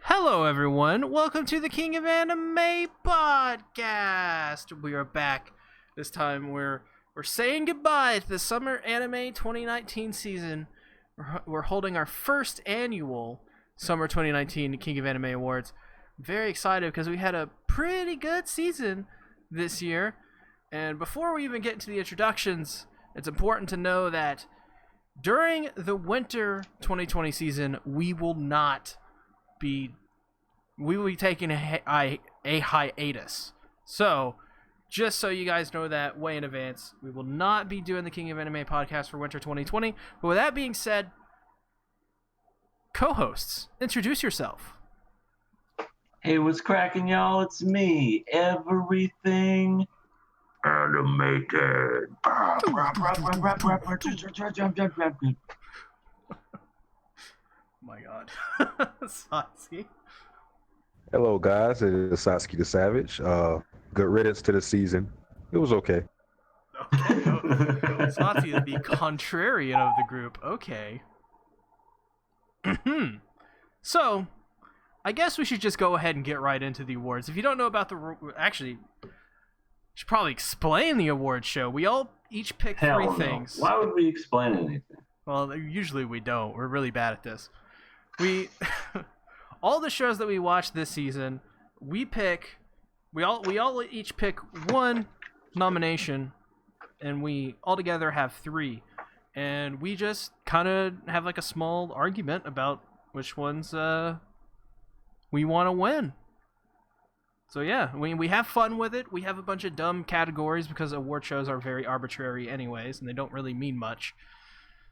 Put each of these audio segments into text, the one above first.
Hello, everyone. Welcome to the King of Anime podcast. We are back. This time, we're saying goodbye to the Summer Anime 2019 season. We're holding our first annual Summer 2019 King of Anime Awards. I'm very excited because we had a pretty good season this year. And before we even get into the introductions, it's important to know that during the winter 2020 season, we will be taking a hiatus. So, just so you guys know that way in advance, we will not be doing the King of Anime podcast for winter 2020. But with that being said, co-hosts, introduce yourself. Hey, what's cracking, y'all? It's me, Everything Animated. My God. Satsuki. Hello, guys. It is Satsuki the Savage. Good riddance to the season. It was okay. Okay. Satsuki is the contrarian of the group. Okay. So, I guess we should just go ahead and get right into the awards. If you don't know about actually, I should probably explain the award show. We all each pick three things. Why would we explain anything? Well, usually we don't. We're really bad at this. We all the shows that we watched this season, we all each pick one nomination, and we all together have three, and we just kind of have like a small argument about which ones we want to win. So yeah, we have fun with it. We have a bunch of dumb categories because award shows are very arbitrary anyways, and they don't really mean much.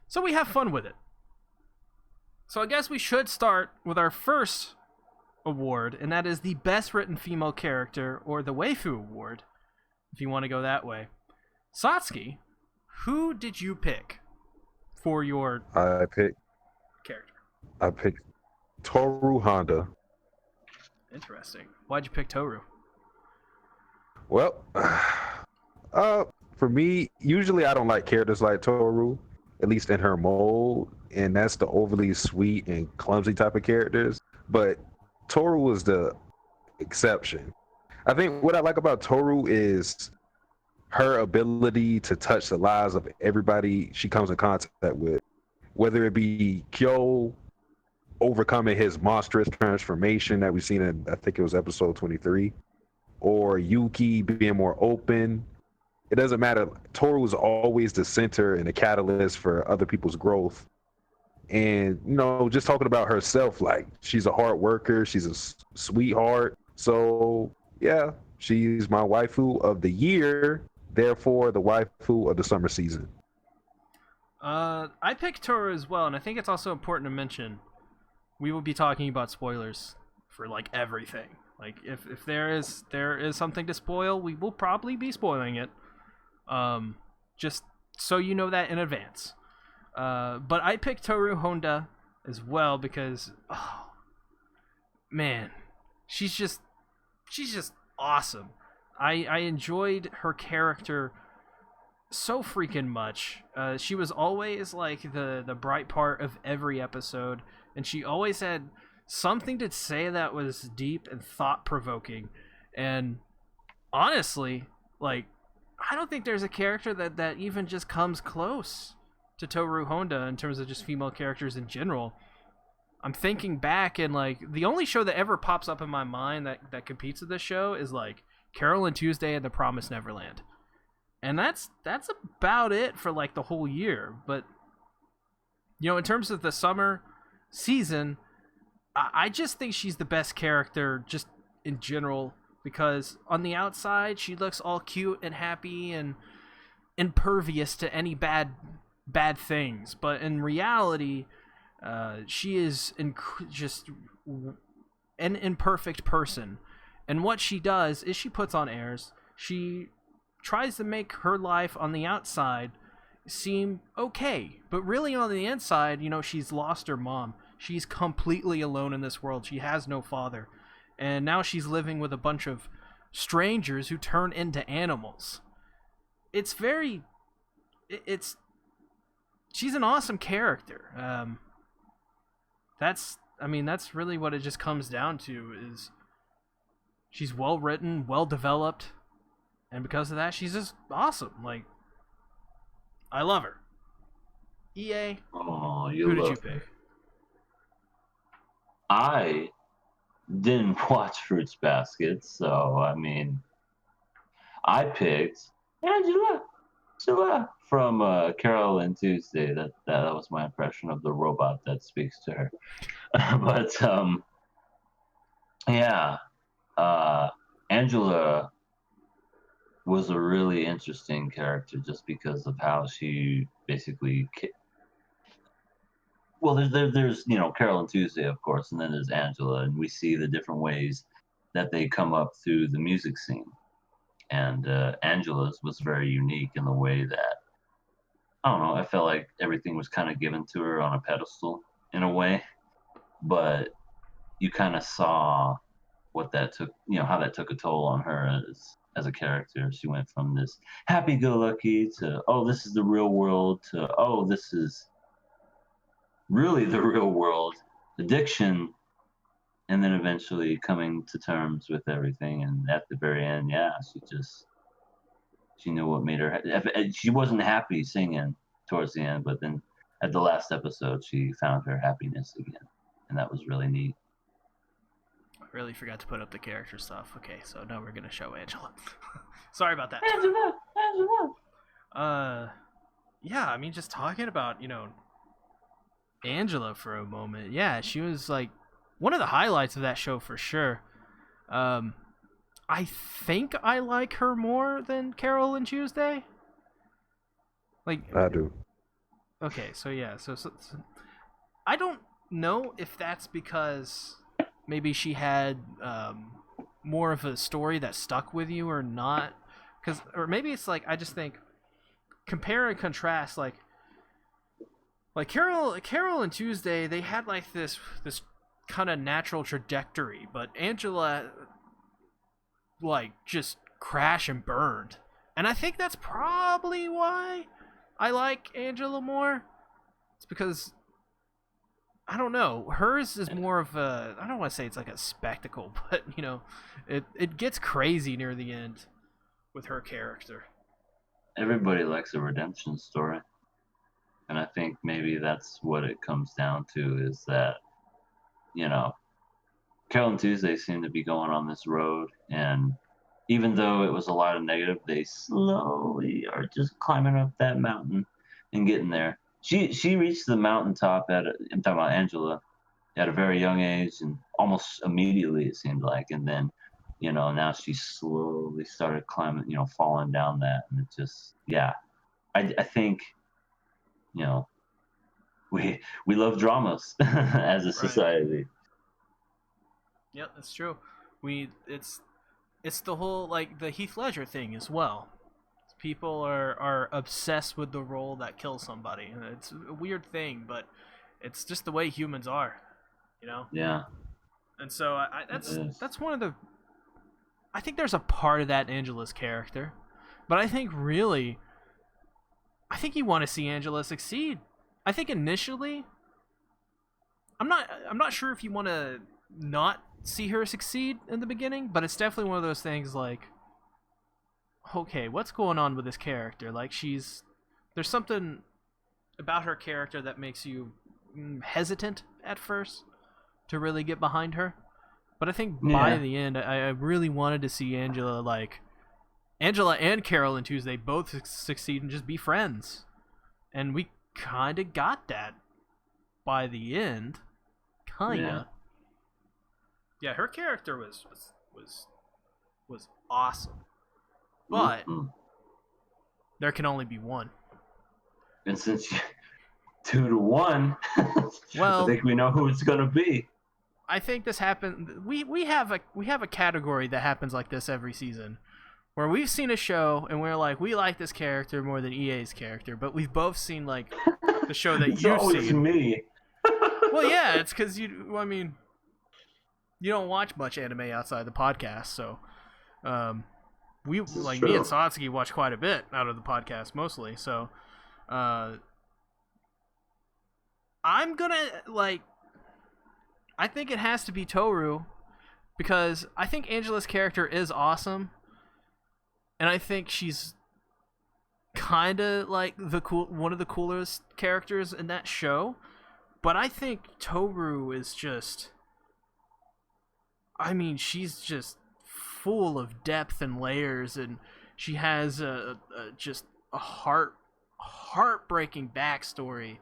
So we have fun with it. So I guess we should start with our first award, and that is the Best Written Female Character, or the Waifu Award, if you want to go that way. Satsuki, who did you pick for your character? I picked Toru Honda. Interesting. Why'd you pick Toru? Well, for me, usually I don't like characters like Toru, at least in her mold, and that's the overly sweet and clumsy type of characters. But Toru was the exception. I think what I like about Toru is her ability to touch the lives of everybody she comes in contact with, whether it be Kyo overcoming his monstrous transformation that we've seen in, I think it was episode 23, or Yuki being more open. It doesn't matter. Toru is always the center and the catalyst for other people's growth. And, just talking about herself, like, she's a hard worker, she's a sweetheart. So, yeah, she's my waifu of the year, therefore the waifu of the summer season. I picked Toru as well, and I think it's also important to mention we will be talking about spoilers for, like, everything. Like, if there is something to spoil, we will probably be spoiling it. Just so you know that in advance. But I picked Toru Honda as well because, oh, man, she's just awesome. I enjoyed her character so freaking much. She was always like the bright part of every episode, and she always had something to say that was deep and thought-provoking. And honestly, like, I don't think there's a character that even just comes close to Toru Honda in terms of just female characters in general. I'm thinking back, and like the only show that ever pops up in my mind that competes with this show is like Carol and Tuesday and The Promised Neverland. And that's about it for like the whole year. But in terms of the summer season, I just think she's the best character just in general, because on the outside she looks all cute and happy and impervious to any bad things, but in reality she is just an imperfect person. And what she does is she puts on airs. She tries to make her life on the outside seem okay, but really on the inside, she's lost her mom. She's completely alone in this world. She has no father, and now she's living with a bunch of strangers who turn into animals. She's an awesome character. I mean, that's really what it just comes down to is she's well written, well developed, and because of that, she's just awesome. Like, I love her. EA, Oh, who did you love pick? her. I didn't watch Fruits Basket, so I mean, I picked Angela from Carol and Tuesday. That was my impression of the robot that speaks to her. But yeah, Angela was a really interesting character just because of how she basically. Well, there's Carol and Tuesday, of course, and then there's Angela, and we see the different ways that they come up through the music scene. And Angela's was very unique in the way that I don't know. I felt like everything was kind of given to her on a pedestal in a way, but you kind of saw what that took, how that took a toll on her as a character. She went from this happy-go-lucky to, oh, this is the real world, to, oh, this is really the real world, addiction, and then eventually coming to terms with everything. And at the very end, yeah, she knew what made her. She wasn't happy singing towards the end, but then at the last episode, she found her happiness again, and that was really neat. I really forgot to put up the character stuff. Okay, so now we're gonna show Angela. Sorry about that. Angela. Yeah, I mean, just talking about Angela for a moment. Yeah, she was like one of the highlights of that show for sure. I think I like her more than Carol and Tuesday. Like, I do. Okay, so yeah, so I don't know if that's because maybe she had more of a story that stuck with you or not, or maybe it's like I just think compare and contrast like Carol and Tuesday, they had like this kind of natural trajectory, but Angela like just crash and burned. And I think that's probably why I like Angela more. It's because I don't know, hers is more of a, I don't want to say it's like a spectacle, but it gets crazy near the end with her character. Everybody likes a redemption story. And I think maybe that's what it comes down to is that, Carol and Tuesday seem to be going on this road, and even though it was a lot of negative, they slowly are just climbing up that mountain and getting there. She reached the mountaintop I'm talking about Angela, at a very young age and almost immediately it seemed like, and then, now she slowly started climbing, falling down that, and it just, yeah, I think, we love dramas as a society. Yep, that's true. It's the whole like the Heath Ledger thing as well. People are obsessed with the role that kills somebody. And it's a weird thing, but it's just the way humans are, Yeah. And so that's one of the. I think there's a part of that in Angela's character, but I think you want to see Angela succeed. I think initially, I'm not sure if you want to not see her succeed in the beginning, but it's definitely one of those things like, okay, what's going on with this character? Like there's something about her character that makes you hesitant at first to really get behind her. But I think by the end, I really wanted to see Angela and Carol and Tuesday both succeed and just be friends. And we kind of got that by the end. Kind of. Yeah, her character was awesome. But there can only be one. And since 2-1, well, I think we know who it's gonna be. I think this happened. We have a category that happens like this every season, where we've seen a show and we're like, we like this character more than EA's character, but we've both seen like the show that it's you've always seen. Me. Well, yeah, it's because you don't watch much anime outside the podcast, so me and Satsuki watch quite a bit out of the podcast mostly. So I'm gonna I think it has to be Toru because I think Angela's character is awesome, and I think she's kind of like one of the coolest characters in that show. But I think Toru is just, I mean, she's just full of depth and layers, and she has just a heartbreaking backstory.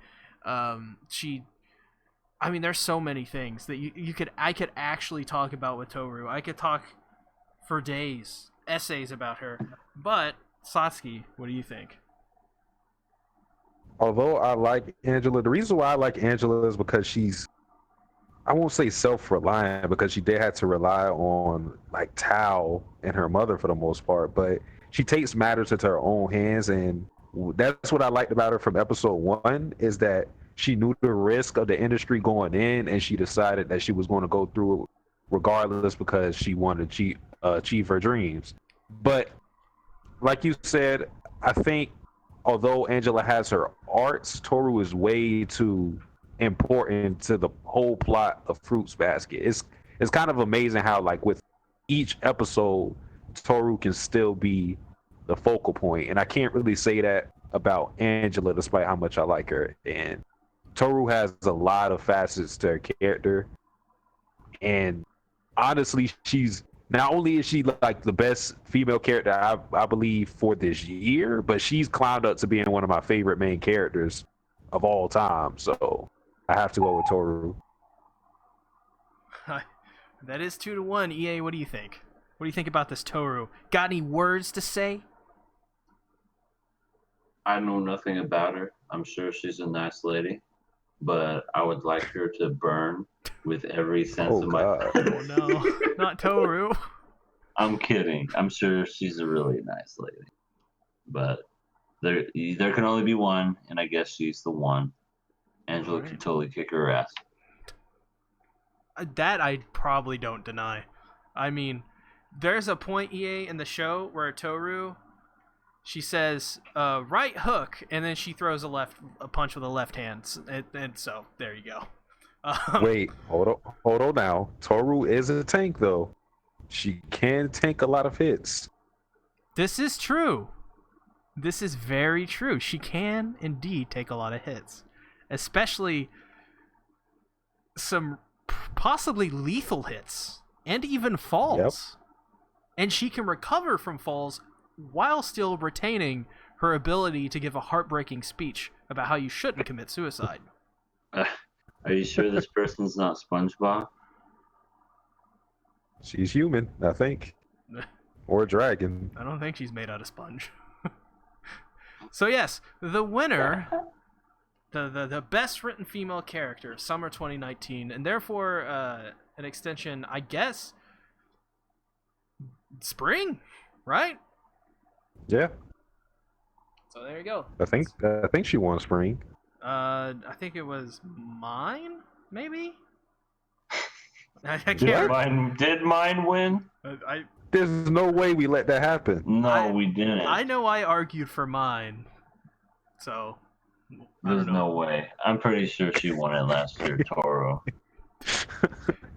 I mean, there's so many things that I could actually talk about with Toru. I could talk for days, essays about her. But Satsuki, what do you think? Although I like Angela, the reason why I like Angela is because she's, I won't say self-reliant because she did have to rely on like Tao and her mother for the most part, but she takes matters into her own hands, and that's what I liked about her from episode 1 is that she knew the risk of the industry going in, and she decided that she was going to go through it regardless because she wanted to achieve her dreams. But like you said, I think although Angela has her arts, Toru is way too important to the whole plot of Fruits Basket. It's kind of amazing how like with each episode, Toru can still be the focal point, and I can't really say that about Angela despite how much I like her. And Toru has a lot of facets to her character, and honestly, she's not only is she like the best female character I believe for this year, but she's climbed up to being one of my favorite main characters of all time. So I have to go with Toru. That is 2-1. EA, what do you think? What do you think about this Toru? Got any words to say? I know nothing about her. I'm sure she's a nice lady, but I would like her to burn with every sense of my. God. Oh no, not Toru. I'm kidding. I'm sure she's a really nice lady, but there can only be one, and I guess she's the one. Angela can totally kick her ass. That I probably don't deny. I mean, there's a point, EA, in the show where Toru, she says right hook, and then she throws a punch with a left hand, and so there you go. Wait, hold on now. Toru is a tank though. She can tank a lot of hits. This is true. This is very true. She can indeed take a lot of hits, especially some possibly lethal hits and even falls. Yep. And she can recover from falls while still retaining her ability to give a heartbreaking speech about how you shouldn't commit suicide. Are you sure this person's not SpongeBob? She's human, I think. Or a dragon. I don't think she's made out of sponge. So yes, the winner, the best written female character, Summer 2019, and therefore an extension, I guess, Spring, right? Yeah. So there you go. I think she won Spring. I think it was mine, maybe. I can't. Did mine win? There's no way we let that happen. No, we didn't. I know I argued for mine, so there's no way. I'm pretty sure she won it last year, Toro.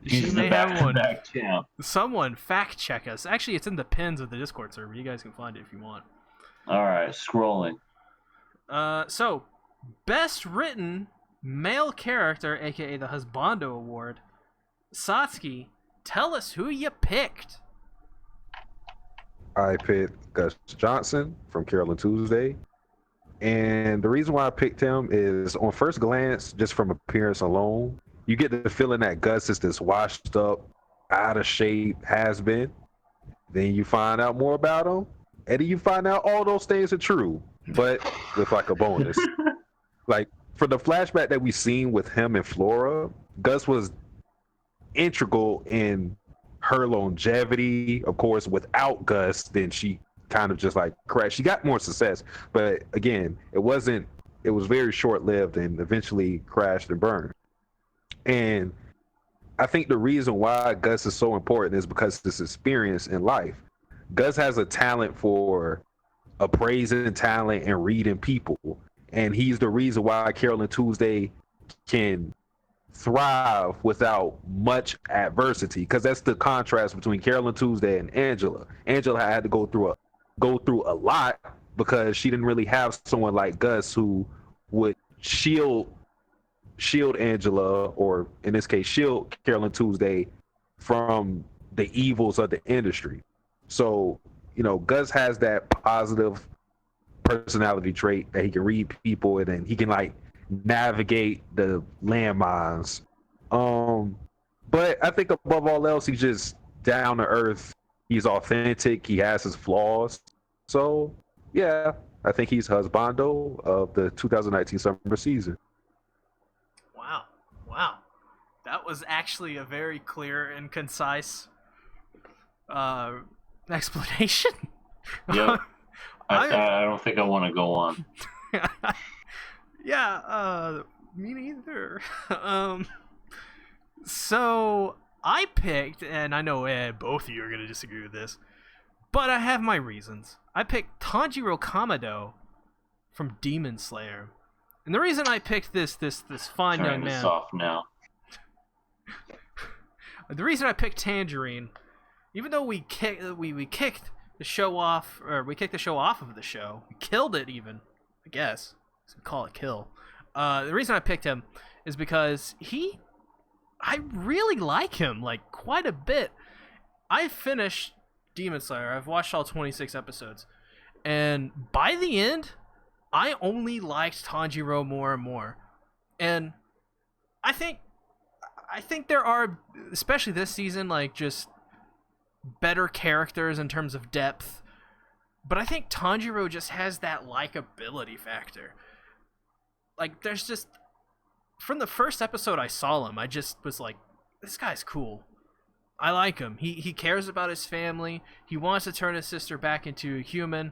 She may have won. Champ. Someone fact check us. Actually, it's in the pins of the Discord server. You guys can find it if you want. All right, scrolling. So best written male character, aka the Husbando Award. Satsuki, tell us who you picked. I picked Gus Johnson from Carol and Tuesday. And the reason why I picked him is on first glance, just from appearance alone, you get the feeling that Gus is this washed up, out of shape, has been. Then you find out more about him, and then you find out all those things are true, but with like a bonus. Like for the flashback that we seen with him and Flora, Gus was integral in her longevity. Of course, without Gus, then she kind of just like crashed. She got more success, but again, it was very short-lived and eventually crashed and burned. And I think the reason why Gus is so important is because of his experience in life. Gus has a talent for appraising talent and reading people, and he's the reason why Carol and Tuesday can thrive without much adversity, because that's the contrast between Carolyn Tuesday and Angela. Angela had to go through a lot because she didn't really have someone like Gus who would shield Angela, or in this case, shield Carolyn Tuesday from the evils of the industry. So, Gus has that positive personality trait that he can read people and then he can like navigate the landmines. But I think above all else, he's just down to earth. He's authentic. He has his flaws. So yeah, I think he's husbando of the 2019 summer season. Wow. That was actually a very clear and concise explanation. Yep. I don't think I want to go on. Yeah, me neither. So I picked, and I know both of you are going to disagree with this, but I have my reasons. I picked Tanjiro Kamado from Demon Slayer. And the reason I picked this fine young man... soft now. The reason I picked Tangerine, even though we kicked the show off, or we kicked the show off of the show, we killed it even, I guess. We call it kill. The reason I picked him is because I really like him, like, quite a bit. I finished Demon Slayer. I've watched all 26 episodes. And by the end, I only liked Tanjiro more and more. And I think there are, especially this season, like, just better characters in terms of depth. But I think Tanjiro just has that likability factor. Like, there's just... From the first episode I saw him, I just was like, this guy's cool. I like him. He cares about his family. He wants to turn his sister back into a human.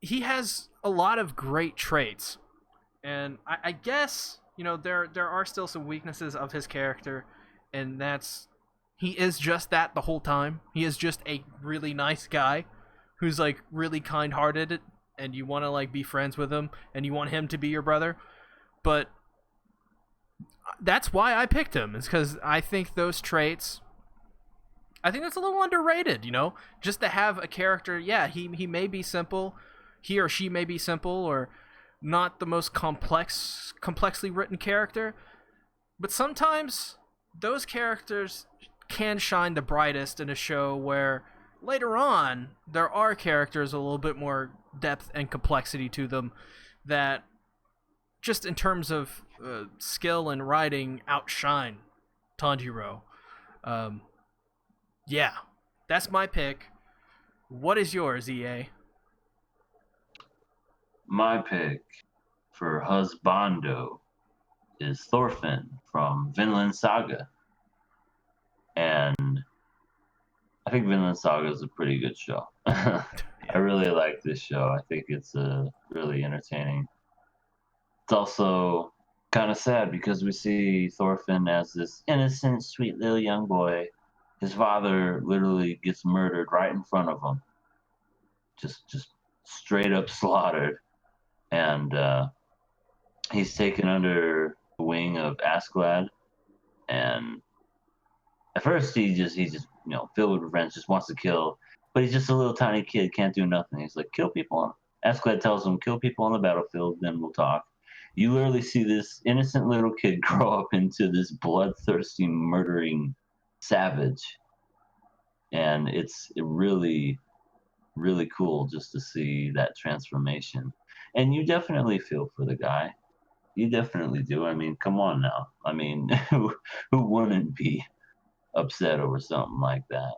He has a lot of great traits. And I guess, there are still some weaknesses of his character. And that's... He is just that the whole time. He is just a really nice guy who's, like, really kind-hearted, and you want to, like, be friends with him, and you want him to be your brother. But that's why I picked him, is because I think those traits... I think that's a little underrated, Just to have a character, yeah, he may be simple, he or she may be simple, or not the most complexly written character, but sometimes those characters can shine the brightest in a show where later on there are characters a little bit more depth and complexity to them that just in terms of skill and writing outshine Tanjiro. Yeah, that's my pick. What is yours, EA? My pick for husbando is Thorfinn from Vinland Saga. And I think Vinland Saga is a pretty good show. I really like this show. I think it's really entertaining. It's also kind of sad because we see Thorfinn as this innocent, sweet little young boy. His father literally gets murdered right in front of him. Just straight up slaughtered. And he's taken under the wing of Askeladd. And at first he's just filled with revenge, just wants to kill. But he's just a little tiny kid, can't do nothing. He's like, kill people. Askeladd tells him, kill people on the battlefield, then we'll talk. You literally see this innocent little kid grow up into this bloodthirsty, murdering savage. And it's really, really cool just to see that transformation. And you definitely feel for the guy. You definitely do. I mean, come on now. I mean, who wouldn't be upset over something like that?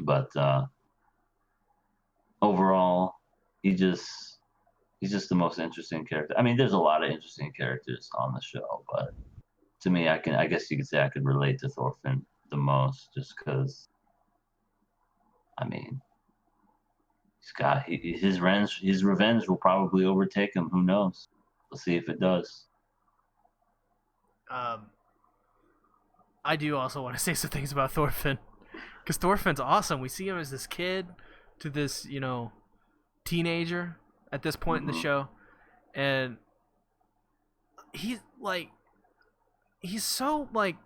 But overall, he's just the most interesting character. I mean, there's a lot of interesting characters on the show, but to me, I guess you could say I could relate to Thorfinn the most, just because. I mean, his revenge will probably overtake him. Who knows? We'll see if it does. I do also want to say some things about Thorfinn, because Thorfinn's awesome. We see him as this kid to this, teenager at this point in the show, and he's like, he's so like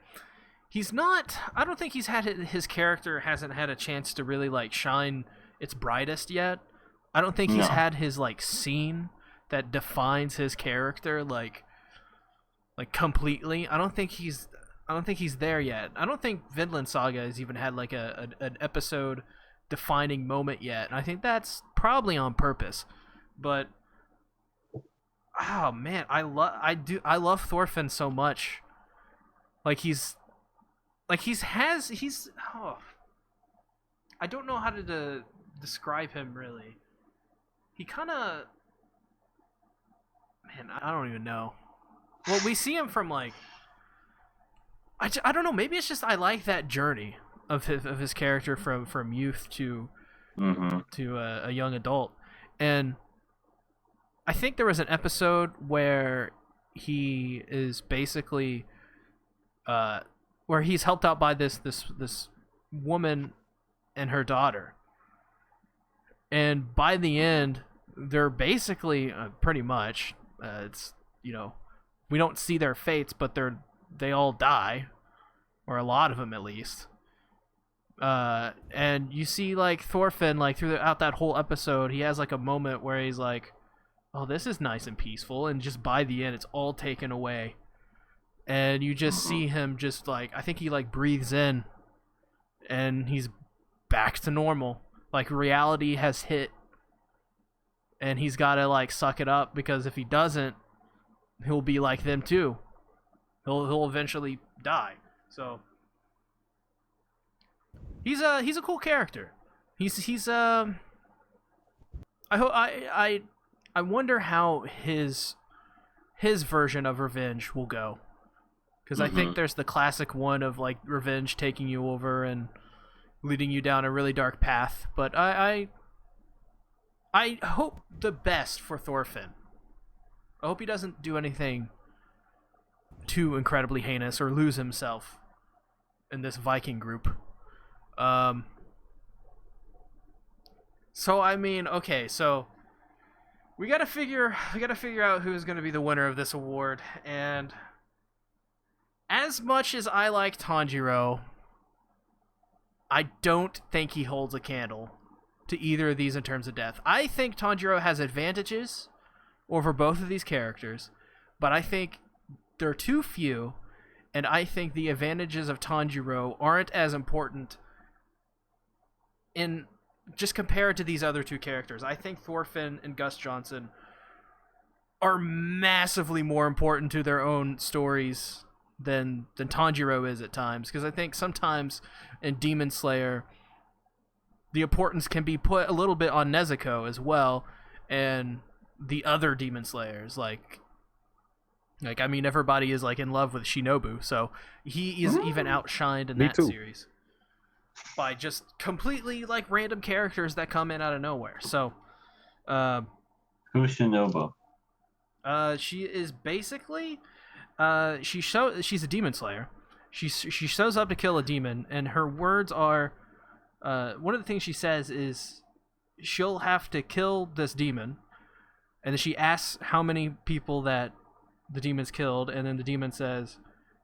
he's not. I don't think his character hasn't had a chance to really like shine its brightest yet. I don't think he's had his like scene that defines his character like completely. I don't think he's there yet. I don't think Vinland Saga has even had like an episode defining moment yet. And I think that's probably on purpose. But oh man, I love Thorfinn so much. I don't know how to describe him really. He kind of, man, I don't even know. Well, we see him from like, I don't know. Maybe it's just I like that journey of his character from youth to a young adult, and I think there was an episode where he is basically, where he's helped out by this woman and her daughter, and by the end, they're basically pretty much it's we don't see their fates, but they all die, or a lot of them at least. And you see like Thorfinn like throughout that whole episode, he has like a moment where he's like, "Oh, this is nice and peaceful," and just by the end, it's all taken away, and you just see him just like I think he like breathes in, and he's back to normal. Like reality has hit, and he's got to like suck it up because if he doesn't, he'll be like them too. He'll eventually die. So he's a cool character. I wonder how his version of revenge will go, because I think there's the classic one of like revenge taking you over and leading you down a really dark path. But I hope the best for Thorfinn. I hope he doesn't do anything too incredibly heinous or lose himself in this Viking group. So I mean, okay, so we gotta figure out who's gonna be the winner of this award, and as much as I like Tanjiro, I don't think he holds a candle to either of these in terms of death. I think Tanjiro has advantages over both of these characters, but I think they're too few, and I think the advantages of Tanjiro aren't as important in just compared to these other two characters. I think Thorfinn and Gus Johnson are massively more important to their own stories than Tanjiro is at times, because I think sometimes in Demon Slayer the importance can be put a little bit on Nezuko as well, and the other Demon Slayers, like I mean, everybody is like in love with Shinobu, so he is even outshined in that series by just completely like random characters that come in out of nowhere. So, who's Shinobu? She is basically, she's a demon slayer. She shows up to kill a demon, and her words are, one of the things she says is she'll have to kill this demon, and then she asks how many people that the demon's killed, and then the demon says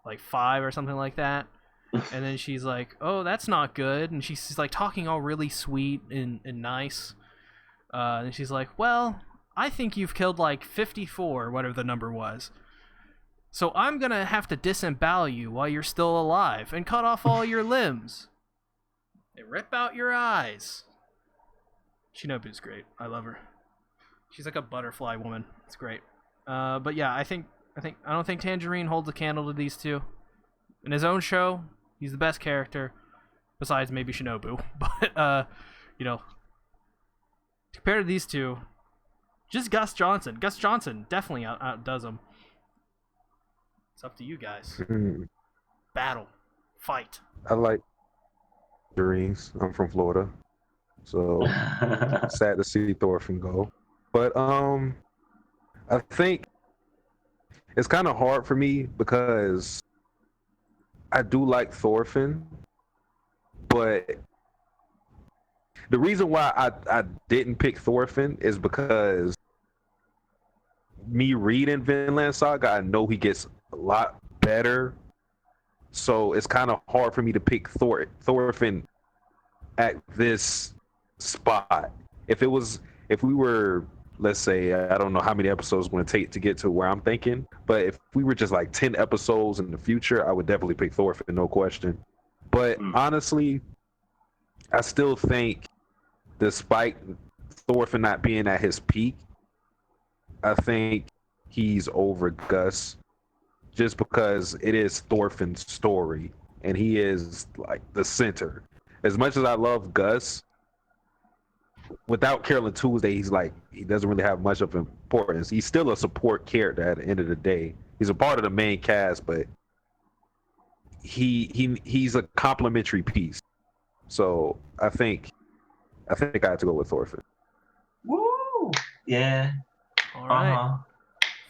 like 5 or something like that. And then she's like, "Oh, that's not good." And she's like talking all really sweet and nice. And she's like, "Well, I think you've killed like 54, whatever the number was. So I'm gonna have to disembowel you while you're still alive and cut off all your limbs and rip out your eyes." Shinobu's great. I love her. She's like a butterfly woman. It's great. But yeah, I don't think Tangerine holds a candle to these two. In his own show, he's the best character, besides maybe Shinobu. But compared to these two, just Gus Johnson. Gus Johnson definitely outdoes him. It's up to you guys. Battle, fight. I like dreams. I'm from Florida, so sad to see Thorfinn go. But I think it's kind of hard for me because I do like Thorfinn, but the reason why I didn't pick Thorfinn is because me reading Vinland Saga, I know he gets a lot better. So it's kind of hard for me to pick Thorfinn at this spot. If we were, let's say, I don't know how many episodes it's going to take to get to where I'm thinking, but if we were just like 10 episodes in the future, I would definitely pick Thorfinn, no question. But honestly, I still think, despite Thorfinn not being at his peak, I think he's over Gus just because it is Thorfinn's story and he is like the center. As much as I love Gus, without Carolyn Tuesday, he doesn't really have much of importance. He's still a support character at the end of the day. He's a part of the main cast, but he's a complimentary piece. So I think I have to go with Thorfinn. Woo! Yeah. All right.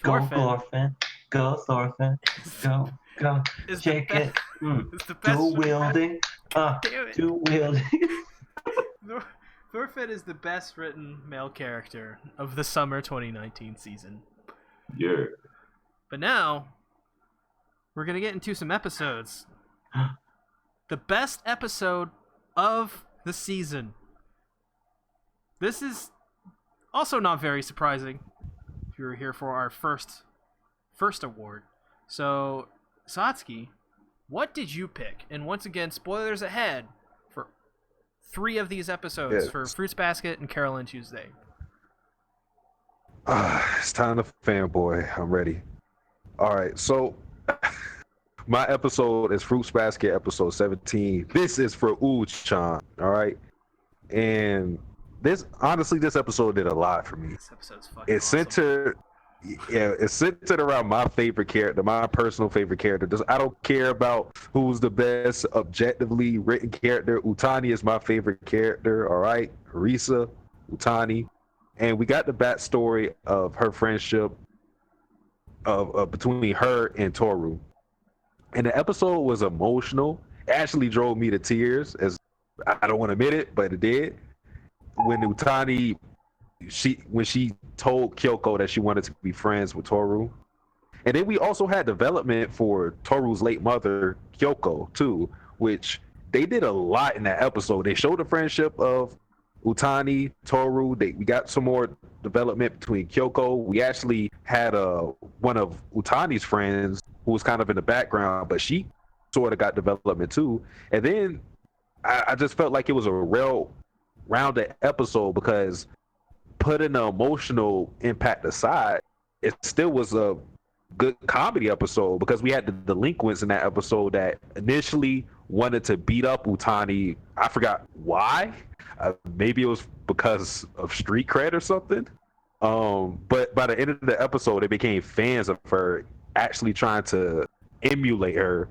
Go Thorfinn. Go Thorfinn. Go. Shake it. It's the best. Dual wielding. Dual wielding. Thorfinn is the best written male character of the summer 2019 season. Yeah. But now, we're going to get into some episodes. The best episode of the season. This is also not very surprising if you were here for our first award. So, Satsuki, what did you pick? And once again, spoilers ahead for 3 of these episodes for Fruits Basket and Carol and Tuesday. It's time to fanboy. I'm ready. All right, so my episode is Fruits Basket episode 17. This is for Uchan, all right? And this episode did a lot for me. This episode's fucking awesome. It's centered around my favorite character, my personal favorite character. I don't care about who's the best objectively written character. Utani is my favorite character, all right? Risa, Utani. And we got the backstory of her friendship of between her and Toru. And the episode was emotional. It actually drove me to tears, as I don't want to admit it, but it did. When Utani, when she told Kyoko that she wanted to be friends with Toru. And then we also had development for Toru's late mother, Kyoko, too, which they did a lot in that episode. They showed the friendship of Utani, Toru. We got some more development between Kyoko. We actually had one of Utani's friends who was kind of in the background, but she sort of got development too. And then I just felt like it was a real rounded episode because, putting the emotional impact aside, it still was a good comedy episode because we had the delinquents in that episode that initially wanted to beat up Utani. I forgot why. Maybe it was because of street cred or something. But by the end of the episode, they became fans of her, actually trying to emulate her.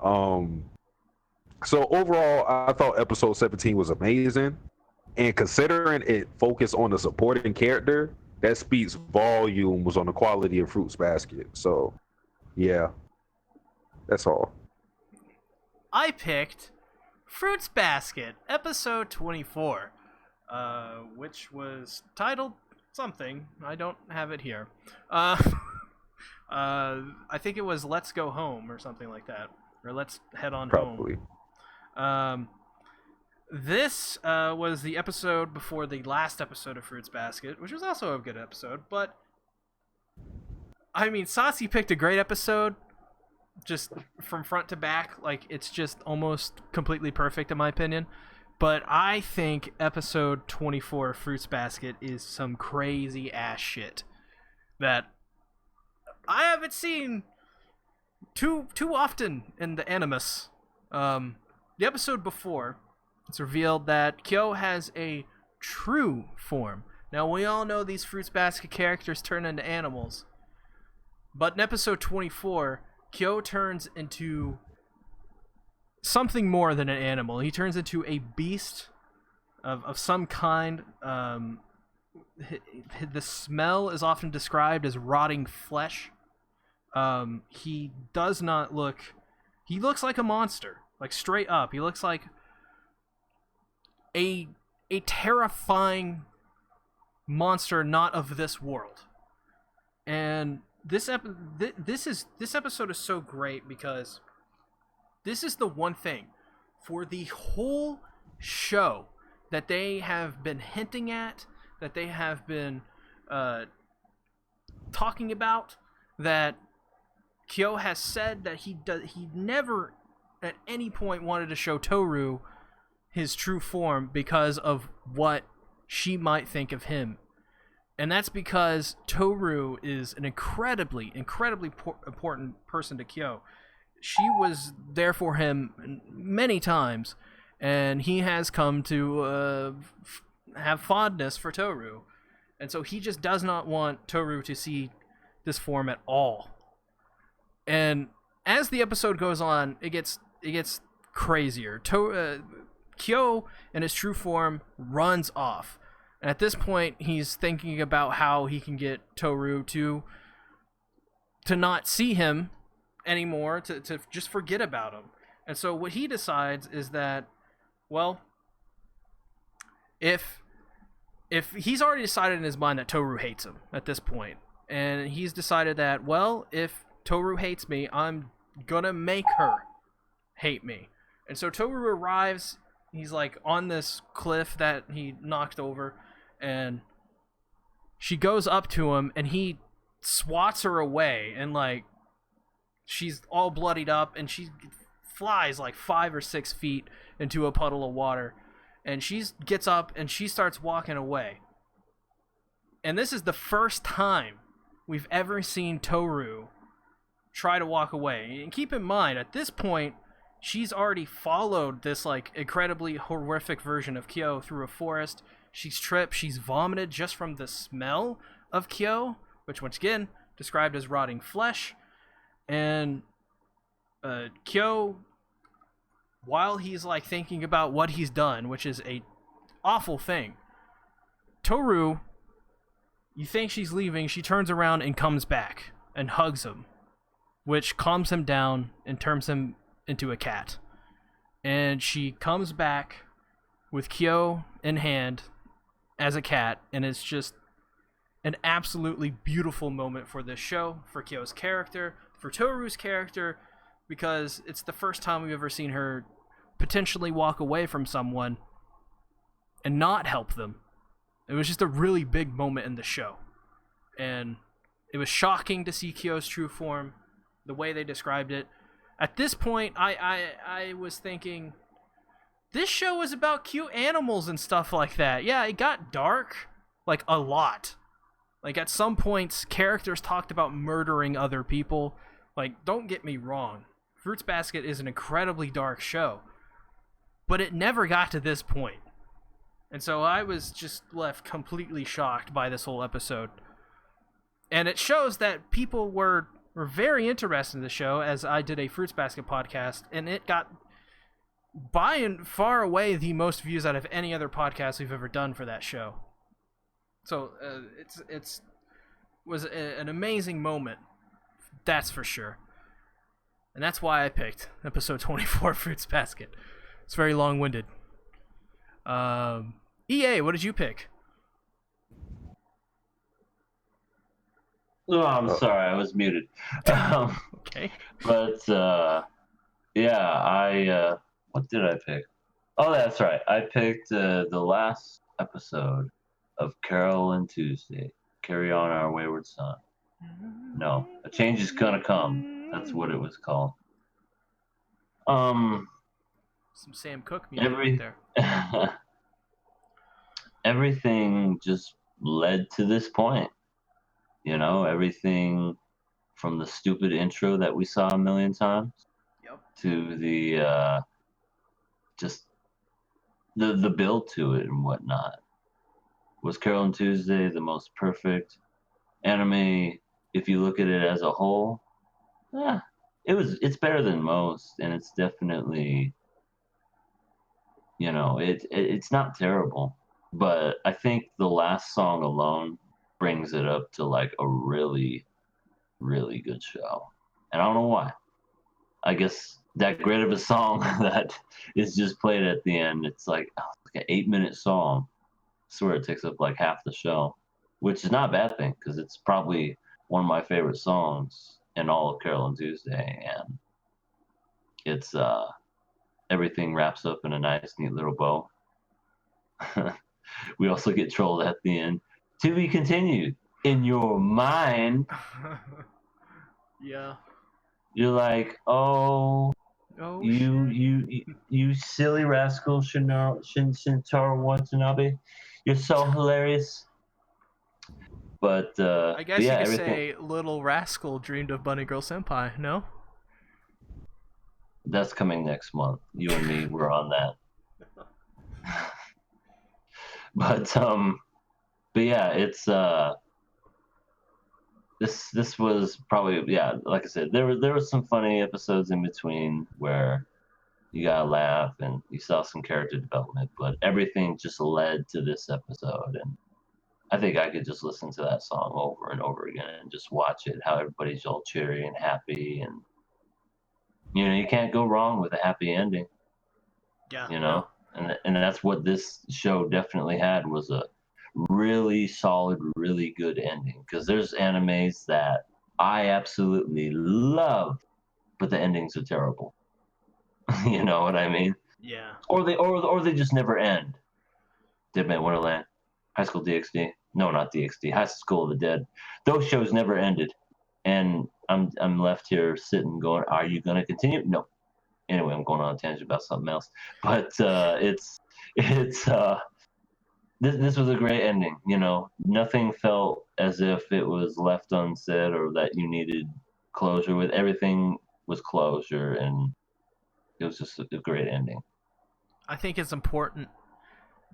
So overall, I thought episode 17 was amazing. And considering it focused on the supporting character, that speaks volumes on the quality of Fruits Basket. So, yeah, that's all. I picked Fruits Basket, episode 24, which was titled something. I don't have it here. I think it was Let's Go Home or something like that. Or Let's Head On Probably. Home. This was the episode before the last episode of Fruits Basket, which was also a good episode, but I mean, Saucy picked a great episode, just from front to back. Like, it's just almost completely perfect in my opinion, but I think episode 24 of Fruits Basket is some crazy ass shit that I haven't seen too often in the Animus. The episode before, it's revealed that Kyo has a true form. Now, we all know these Fruits Basket characters turn into animals. But in episode 24, Kyo turns into something more than an animal. He turns into a beast of some kind. The smell is often described as rotting flesh. He does not look... He looks like a monster. Like, straight up. He looks like a terrifying monster not of this world. And this episode is so great because this is the one thing for the whole show that they have been hinting at, that they have been talking about, that Kyo has said that he never at any point wanted to show Toru his true form because of what she might think of him. And that's because Toru is an incredibly important person to Kyo. She was there for him many times, and he has come to have fondness for Toru. And so he just does not want Toru to see this form at all. And as the episode goes on, it gets crazier. Kyo, in his true form, runs off. And at this point, he's thinking about how he can get Toru to not see him anymore, to just forget about him. And so what he decides is that, well, if he's already decided in his mind that Toru hates him at this point, and he's decided that, well, if Toru hates me, I'm gonna make her hate me. And so Toru arrives. He's like on this cliff that he knocked over, and she goes up to him, and he swats her away, and like she's all bloodied up, and she flies like 5 or 6 feet into a puddle of water, and she gets up and she starts walking away. And this is the first time we've ever seen Toru try to walk away. And keep in mind, at this point, she's already followed this like incredibly horrific version of Kyo through a forest. She's tripped, she's vomited just from the smell of Kyo, which once again described as rotting flesh. And Kyo, while he's like thinking about what he's done, which is a awful thing, Toru, you think she's leaving, she turns around and comes back and hugs him, which calms him down and turns him into a cat. And she comes back with Kyo in hand as a cat, and it's just an absolutely beautiful moment for this show, for Kyo's character, for Toru's character, because it's the first time we've ever seen her potentially walk away from someone and not help them. It was just a really big moment in the show. And it was shocking to see Kyo's true form, the way they described it. At this point, I was thinking, this show is about cute animals and stuff like that. Yeah, it got dark, like a lot. Like at some points, characters talked about murdering other people. Like, don't get me wrong, Fruits Basket is an incredibly dark show, but it never got to this point. And so I was just left completely shocked by this whole episode. And it shows that people were very interested in the show, as I did a Fruits Basket podcast, and it got by and far away the most views out of any other podcast we've ever done for that show. So it's was an amazing moment, that's for sure. And that's why I picked episode 24 Fruits Basket. It's very long-winded. EA, what did you pick? Oh, I'm sorry, I was muted. Okay. But yeah, what did I pick? Oh, that's right. I picked the last episode of Carol and Tuesday. Carry on Our Wayward Son. No, A Change Is Gonna Come. That's what it was called. Some Sam Cooke music right there. Everything just led to this point. You know, everything from the stupid intro that we saw a million times, yep, to the just the build to it and whatnot. Was Carol and Tuesday the most perfect anime if you look at it as a whole? Yeah, it's better than most, and it's definitely, you know, it's not terrible. But I think the last song alone brings it up to like a really, really good show. And I don't know why. I guess that great of a song that is just played at the end, it's like an 8-minute song. I swear it takes up like half the show, which is not a bad thing because it's probably one of my favorite songs in all of Carol and Tuesday, and it's everything wraps up in a nice, neat little bow. We also get trolled at the end. To be continued. In your mind, Yeah. you're like, oh, Oh you silly rascal, Shintaro Watanabe. You're so hilarious. But I guess yeah, you could everything say Little Rascal dreamed of Bunny Girl Senpai. No. that's coming next month. You and me, we're on that. But yeah, it's this was probably, yeah, like I said, there was some funny episodes in between where you gotta laugh and you saw some character development, but everything just led to this episode. And I think I could just listen to that song over and over again and just watch it, how everybody's all cheery and happy, and you can't go wrong with a happy ending. Yeah. No. And that's what this show definitely had, was a really solid, really good ending. Because there's animes that I absolutely love, but the endings are terrible. You know what I mean? Yeah. Or they just never end. Dead Man Wonderland, High School DxD. No, not DxD. High School of the Dead. Those shows never ended, and I'm left here sitting going, "Are you gonna continue?" No. Anyway, I'm going on a tangent about something else, but it's this was a great ending. Nothing felt as if it was left unsaid or that you needed closure with. Everything was closure, and it was just a great ending. I think it's important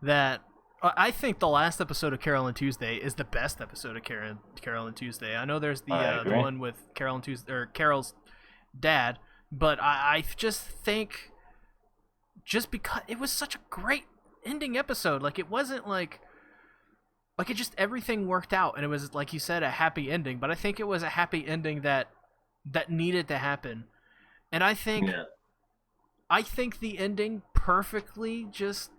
that I think the last episode of Carol and Tuesday is the best episode of Carol and Tuesday. I know there's the one with Carol and Tuesday, or Carol's dad, but I just think, just because it was such a great ending episode, like it wasn't like it just, everything worked out, and it was, like you said, a happy ending. But I think it was a happy ending that needed to happen, and I think the ending perfectly just,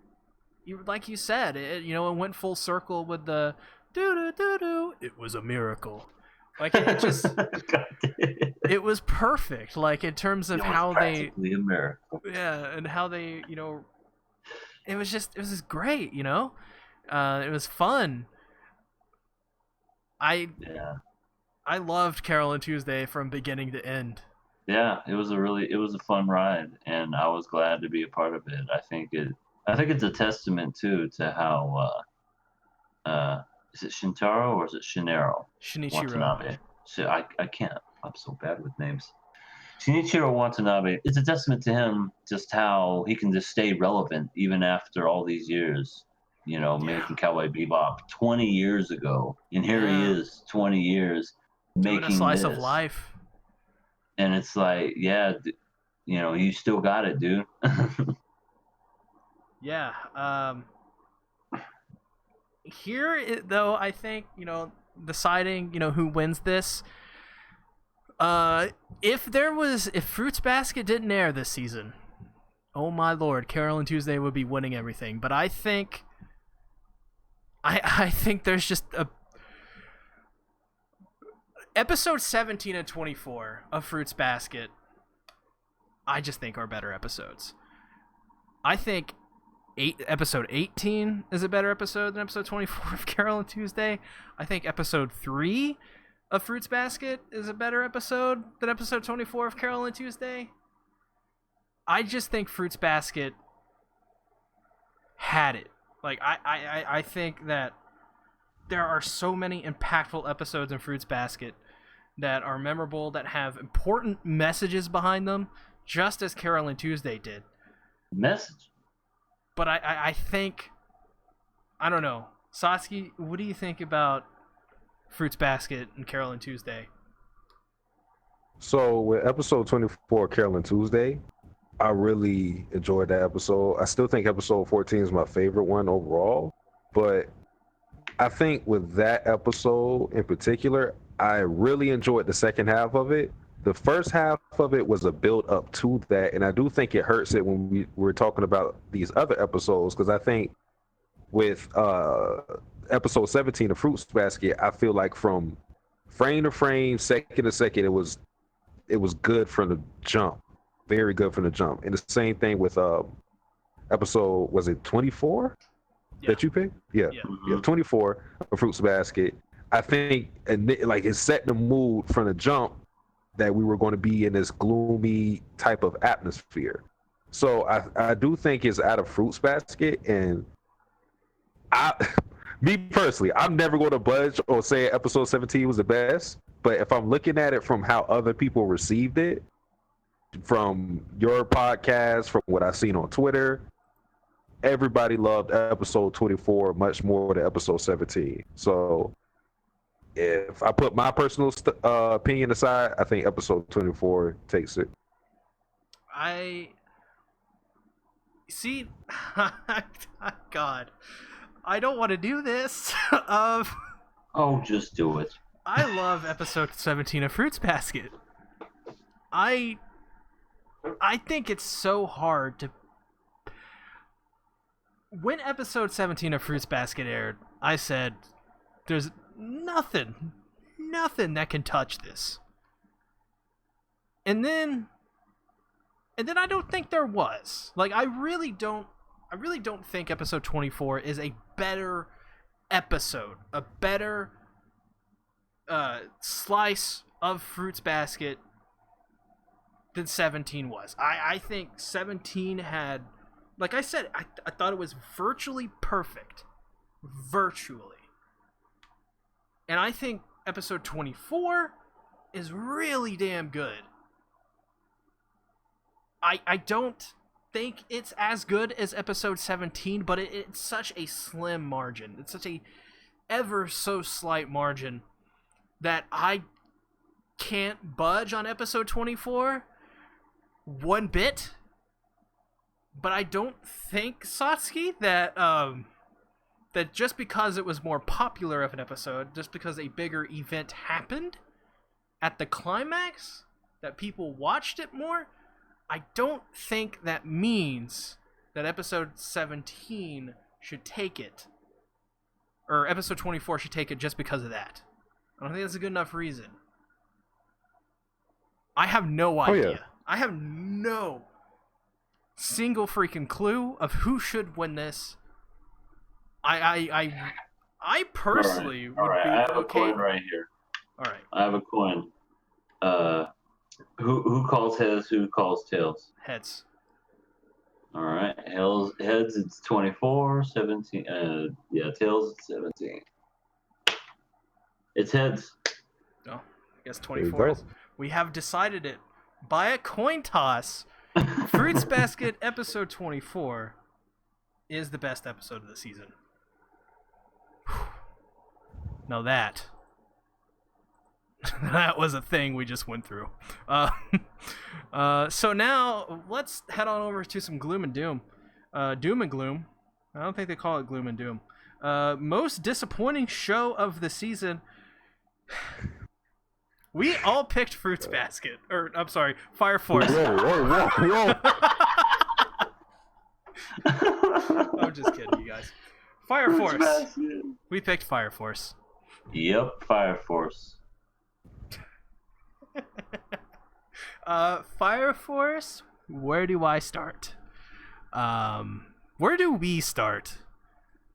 like you said, it went full circle with the doo doo doo. It was a miracle. Like it just, it was perfect. Like in terms of how they, a miracle. Yeah, and how they, it was just great. It was fun. I loved Carol and Tuesday from beginning to end. Yeah, it was a fun ride, and I was glad to be a part of it. I think it's a testament too to how is it Shintaro or is it Shinichiro Watanabe? So I can't. I'm so bad with names. Shinichiro Watanabe. It's a testament to him, just how he can just stay relevant even after all these years. Making Cowboy Bebop 20 years ago, and here he is, 20 years doing making a slice this. Of life. And it's like, yeah, you still got it, dude. Yeah. Here, though, I think, deciding, who wins this. If Fruits Basket didn't air this season, oh my lord, Carol and Tuesday would be winning everything. But I think, I think there's just episode 17 and 24 of Fruits Basket, I just think are better episodes. I think episode 18 is a better episode than episode 24 of Carol and Tuesday. I think episode 3 of Fruits Basket is a better episode than episode 24 of Carol and Tuesday. I just think Fruits Basket had it. Like, I think that there are so many impactful episodes in Fruits Basket that are memorable, that have important messages behind them, just as Carol and Tuesday did. Message? But I think, I don't know. Satsuki, what do you think about Fruits Basket and Carol and Tuesday? So with episode 24, Carol and Tuesday, I really enjoyed that episode. I still think episode 14 is my favorite one overall, but I think with that episode in particular, I really enjoyed the second half of it. The first half of it was a build up to that, and I do think it hurts it when we were talking about these other episodes, because I think with episode 17 of Fruits Basket, I feel like from frame to frame, second to second, it was good from the jump, very good from the jump. And the same thing with episode, was it 24 Yeah. that you picked? Yeah, Yeah. yeah, 24, a Fruits Basket. I think like it set the mood from the jump that we were going to be in this gloomy type of atmosphere. So I do think it's out of Fruits Basket, and I, me personally, I'm never going to budge or say episode 17 was the best. But if I'm looking at it from how other people received it, from your podcast, from what I've seen on Twitter, everybody loved episode 24 much more than episode 17. So if I put my personal opinion aside, I think episode 24 takes it. I see. God, I don't want to do this. Oh, just do it. I love episode 17 of Fruits Basket. I think it's so hard to. When episode 17 of Fruits Basket aired, I said, "There's nothing that can touch this." And then I don't think there was. Like, I really don't think episode 24 is a better episode, a better slice of Fruits Basket than 17 was. I think 17 had, like I said, I thought it was virtually perfect. Virtually. And I think episode 24 is really damn good. I don't think it's as good as episode 17, but it's such a slim margin. It's such a ever so slight margin that I can't budge on episode 24 one bit. But I don't think, Satsuki, that that just because it was more popular of an episode, just because a bigger event happened at the climax, that people watched it more, I don't think that means that episode 17 should take it, or episode 24 should take it just because of that. I don't think that's a good enough reason. I have no idea. Oh, yeah. I have no single freaking clue of who should win this. I personally would be I have a okay. coin right here. All right. I have a coin. Who calls heads? Who calls tails? Heads. All right. Heads, it's 24. 17. Yeah, tails, it's 17. It's heads. Oh, I guess There you 24 go. is. We have decided it by a coin toss. Fruits Basket episode 24 is the best episode of the season. Now that was a thing we just went through. So now let's head on over to some gloom and doom. Doom and gloom. I don't think they call it gloom and doom. Most disappointing show of the season. We all picked Fruits Basket. Or, I'm sorry, Fire Force. Whoa. I'm just kidding, you guys. Fire Force. We picked Fire Force. Yep, Fire Force. Fire Force, where do I start? Where do we start?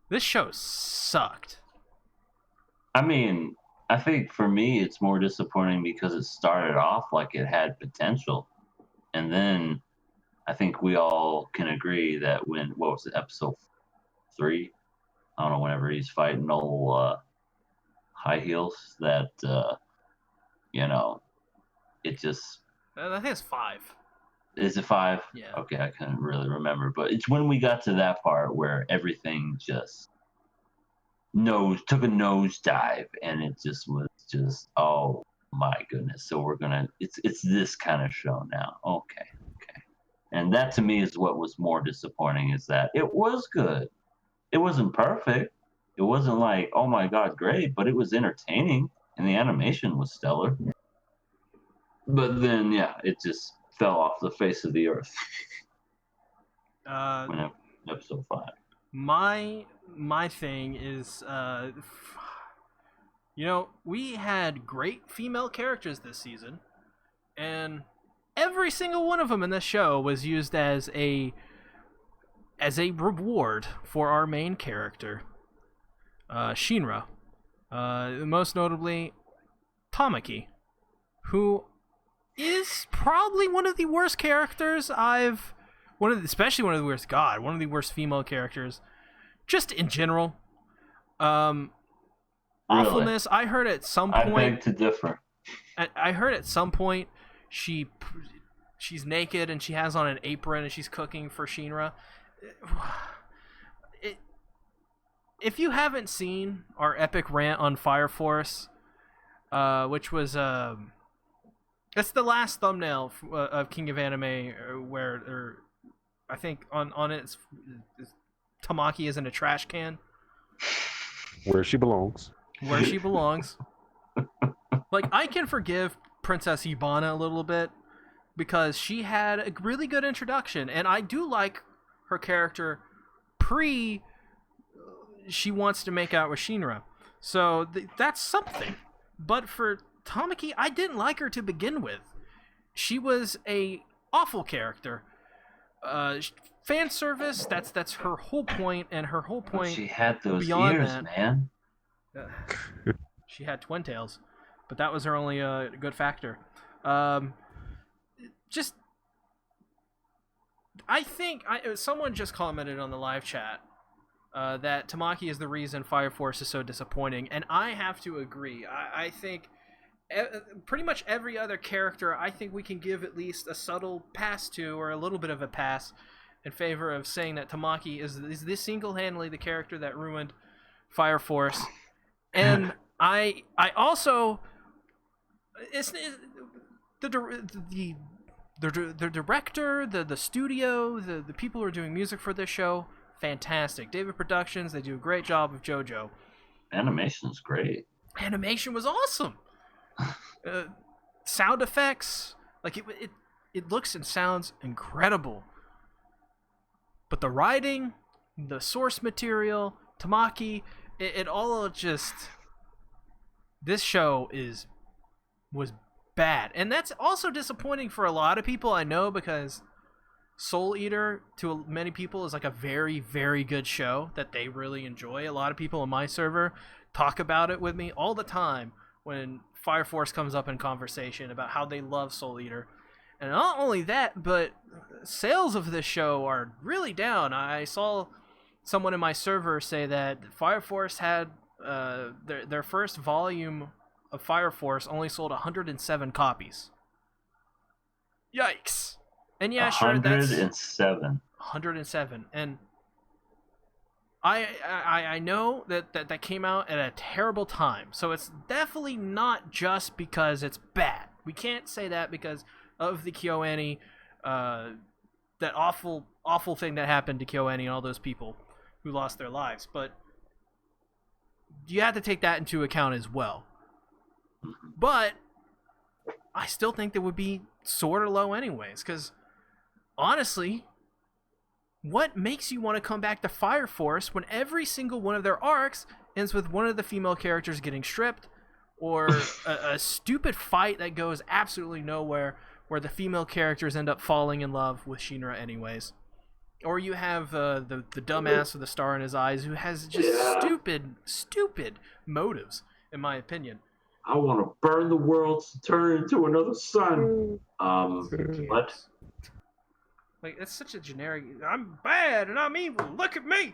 This show sucked. I mean, I think for me it's more disappointing because it started off like it had potential. And then I think we all can agree that when, what was it, episode 3? I don't know, whenever he's fighting old High Heels, that, it just... I think it's 5. Is it 5? Yeah. Okay, I couldn't really remember. But it's when we got to that part where everything just took a nosedive, and it just was just, oh my goodness. So we're gonna, it's this kind of show now. Okay. And that to me is what was more disappointing, is that it was good. It wasn't perfect. It wasn't like, oh my God, great, but it was entertaining, and the animation was stellar. But then, yeah, it just fell off the face of the earth. When episode 5. My thing is You know, we had great female characters this season, and every single one of them in this show was used as a reward for our main character, Shinra. Most notably, Tamaki, who is probably one of the worst characters especially one of the worst. God, one of the worst female characters, just in general. Awfulness. I heard at some point. I beg to differ. I heard at some point she's naked and she has on an apron and she's cooking for Shinra. If you haven't seen our epic rant on Fire Force, which was it's the last thumbnail of King of Anime, where I think on it Tamaki is in a trash can. Where she belongs. Where she belongs. Like, I can forgive Princess Ibana a little bit because she had a really good introduction, and I do like her character she wants to make out with Shinra. So that's something. But for Tamaki, I didn't like her to begin with. She was a awful character. Fan service, that's her whole point, and her whole point. She had those beyond ears, that, man. She had twin tails, but that was her only good factor. Just, I think someone just commented on the live chat that Tamaki is the reason Fire Force is so disappointing, and I have to agree. I think pretty much every other character, I think we can give at least a subtle pass to, or a little bit of a pass, in favor of saying that Tamaki is this single-handedly the character that ruined Fire Force. And I also, the director, the studio, the people who are doing music for this show, fantastic. David Productions, they do a great job of JoJo. Animation's great. Animation was awesome. Sound effects, like it looks and sounds incredible. But the writing, the source material, Tamaki, it all just, this show was bad. And that's also disappointing for a lot of people, I know, because Soul Eater to many people is like a very, very good show that they really enjoy. A lot of people on my server talk about it with me all the time when Fire Force comes up in conversation about how they love Soul Eater. And not only that, but sales of this show are really down. I saw someone in my server say that Fire Force had their first volume of Fire Force only sold 107 copies. Yikes. And yeah, sure, that's 107. And I know that came out at a terrible time. So it's definitely not just because it's bad. We can't say that because of the KyoAni, that awful thing that happened to KyoAni and all those people who lost their lives. But you have to take that into account as well. But I still think that would be sort of low anyways, because honestly, what makes you want to come back to Fire Force when every single one of their arcs ends with one of the female characters getting stripped, or a stupid fight that goes absolutely nowhere where the female characters end up falling in love with Shinra anyways? Or you have the dumbass with a star in his eyes who has just stupid motives, in my opinion. I want to burn the world to turn into another sun. What? Like, it's such a generic, I'm bad and I'm evil, look at me!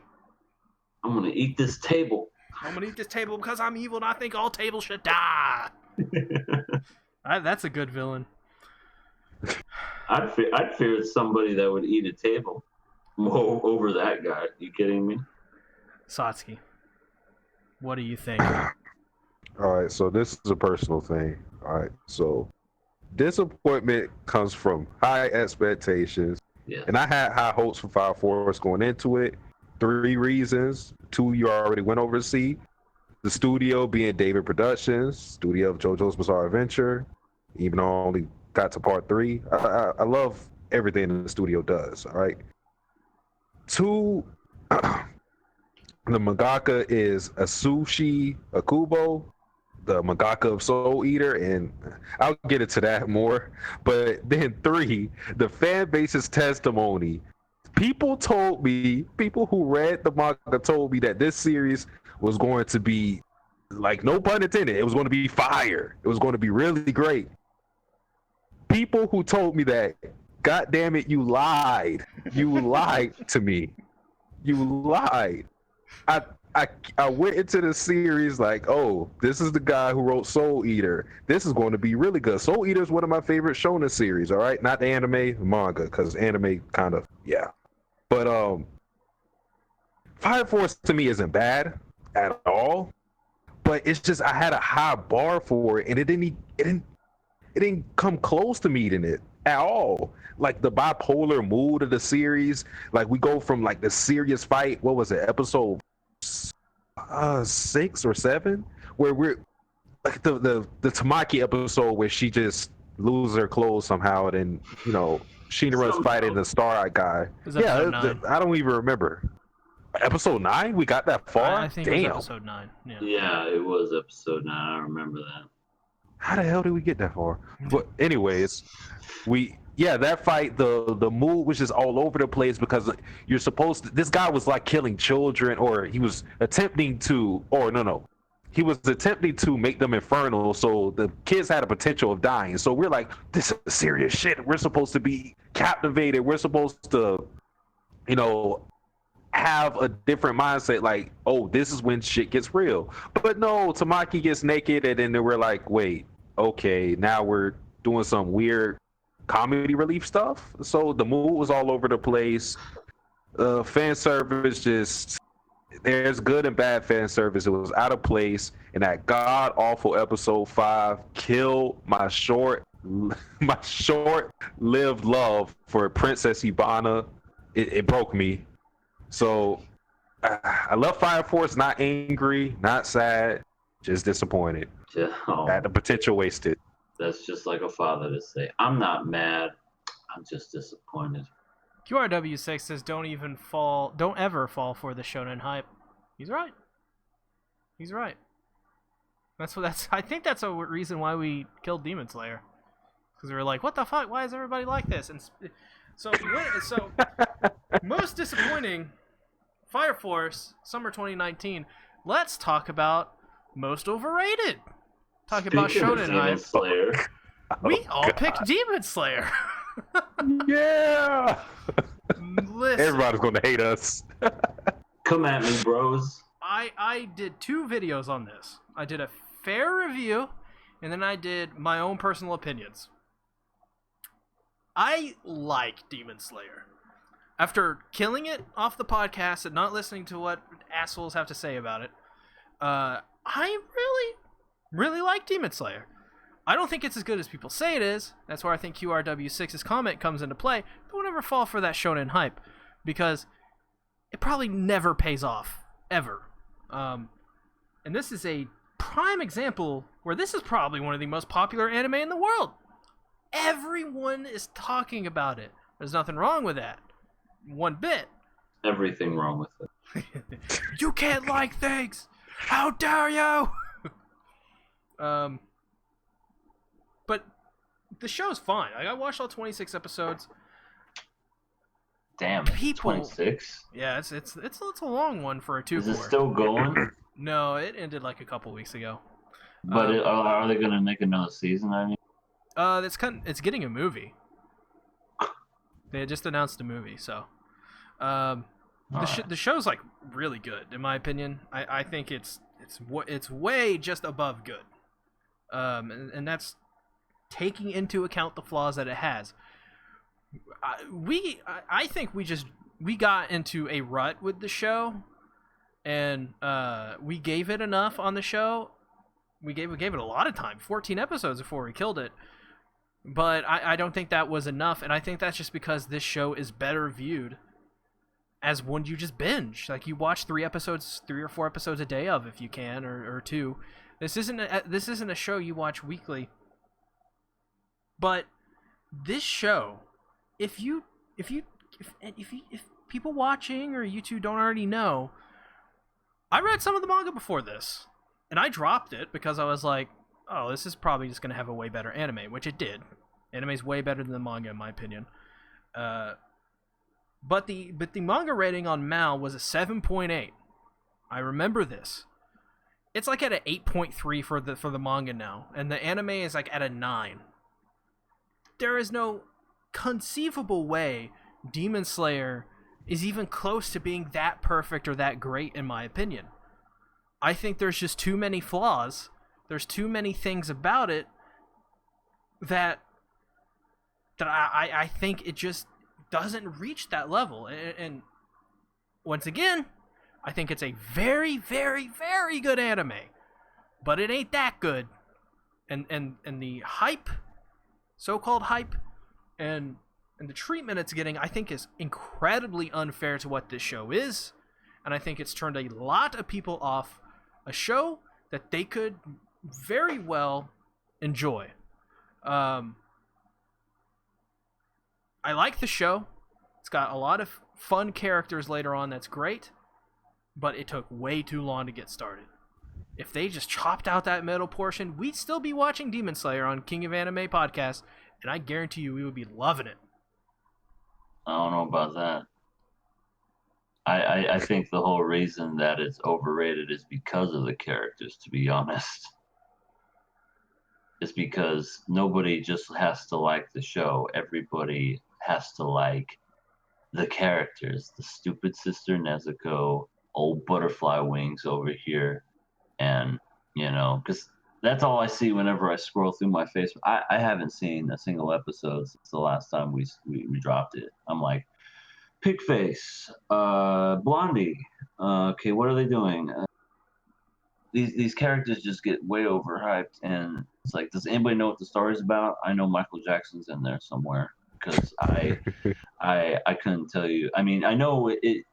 I'm going to eat this table. I'm going to eat this table because I'm evil and I think all tables should die! That's a good villain. I'd fear somebody that would eat a table over that guy. You kidding me? Satsuki, what do you think? All right, so this is a personal thing. All right, so disappointment comes from high expectations. Yeah. And I had high hopes for Fire Force going into it. 3 reasons. 2 you already went over to see. The studio being David Productions, studio of JoJo's Bizarre Adventure. Even though I only got to part 3. I love everything the studio does, all right? 2, the mangaka is Asushi Akubo. the mangaka of Soul Eater, and I'll get into that more. But then 3, the fan base's testimony. People who read the manga told me that this series was going to be, like, no pun intended, it was going to be fire. It was going to be really great. People who told me that, God damn it, you lied. You lied to me. You lied. I I went into the series like, oh, this is the guy who wrote Soul Eater. This is going to be really good. Soul Eater is one of my favorite shonen series. All right, not the anime, manga, because anime kind of But Fire Force to me isn't bad at all. But it's just I had a high bar for it, and it didn't come close to meeting it at all. Like the bipolar mood of the series, like we go from like the serious fight. What was it, episode 6 or 7, where we're like the Tamaki episode where she just loses her clothes somehow, and then Shinra's fighting the Star-Eyed guy. I don't even remember. Episode 9, we got that far. I think Damn. it was episode 9. Yeah, it was episode 9. I remember that. How the hell did we get that far? But anyways, that fight, the mood was just all over the place because you're supposed to. This guy was like killing children, or he was attempting to, he was attempting to make them infernal. So the kids had a potential of dying. So we're like, this is serious shit. We're supposed to be captivated. We're supposed to, have a different mindset, like, oh, this is when shit gets real. But no, Tamaki gets naked, and then we're like, wait, okay, now we're doing some weird comedy relief stuff. So the mood was all over the place. Fan service, just there's good and bad fan service. It was out of place, and that god awful episode 5 killed my short-lived love for Princess Ibana. It broke me. So I love Fire Force, not angry, not sad, just disappointed. Had the potential wasted. That's just like a father to say, I'm not mad, I'm just disappointed. QRW6 says don't ever fall for the shonen hype. He's right. I think that's a reason why we killed Demon Slayer. Because we were like, what the fuck? Why is everybody like this? And so most disappointing, Fire Force, summer 2019. Let's talk about most overrated. Talk about shonen hype. Slayer. We all picked Demon Slayer. Yeah. Listen, everybody's gonna hate us. Come at me, bros. I did 2 videos on this. I did a fair review, and then I did my own personal opinions. I like Demon Slayer. After killing it off the podcast and not listening to what assholes have to say about it, I really, really like Demon Slayer. I don't think it's as good as people say it is. That's where I think QRW6's comment comes into play. Don't ever fall for that shonen hype, because it probably never pays off, ever. And this is a prime example where this is probably one of the most popular anime in the world. Everyone is talking about it. There's nothing wrong with that. One bit. Everything wrong with it. You can't like things. How dare you? But the show's fine. I watched all 26 episodes. Damn, People, 26? Yeah, it's a long one for a 2-4. Is it still going? No, it ended like a couple weeks ago. But are they gonna make another season? I mean, it's getting a movie. They just announced a movie, so the show's like really good in my opinion. I think it's way just above good, and that's taking into account the flaws that it has. I think we got into a rut with the show, and we gave it enough on the show. We gave it a lot of time, 14 episodes before we killed it. But I don't think that was enough, and I think that's just because this show is better viewed as one you just binge. Like, you watch 3 or 4 episodes a day of, if you can, or 2. This isn't a show you watch weekly. But this show, if people watching or you two don't already know, I read some of the manga before this. And I dropped it because I was like, oh, this is probably just going to have a way better anime, which it did. Anime's way better than the manga, in my opinion. But the manga rating on Mal was a 7.8. I remember this. It's like at an 8.3 for the manga now, and the anime is like at a 9. There is no conceivable way Demon Slayer is even close to being that perfect or that great, in my opinion. I think there's just too many flaws. There's too many things about it that I think it just doesn't reach that level. And once again, I think it's a very, very, very good anime, but it ain't that good. And the hype, so-called hype, and the treatment it's getting, I think, is incredibly unfair to what this show is. And I think it's turned a lot of people off a show that they could very well enjoy. I like the show. It's got a lot of fun characters later on. That's great. But it took way too long to get started. If they just chopped out that middle portion, we'd still be watching Demon Slayer on King of Anime podcast, and I guarantee you we would be loving it. I don't know about that. I think the whole reason that it's overrated is because of the characters, to be honest. It's because nobody just has to like the show. Everybody has to like the characters. The stupid sister Nezuko, old butterfly wings over here. And, because that's all I see whenever I scroll through my Facebook. I haven't seen a single episode since the last time we dropped it. I'm like, Pigface, Blondie. Okay, what are they doing? These characters just get way overhyped, and it's like, does anybody know what the story's about? I know Michael Jackson's in there somewhere because I couldn't tell you. I mean, I know it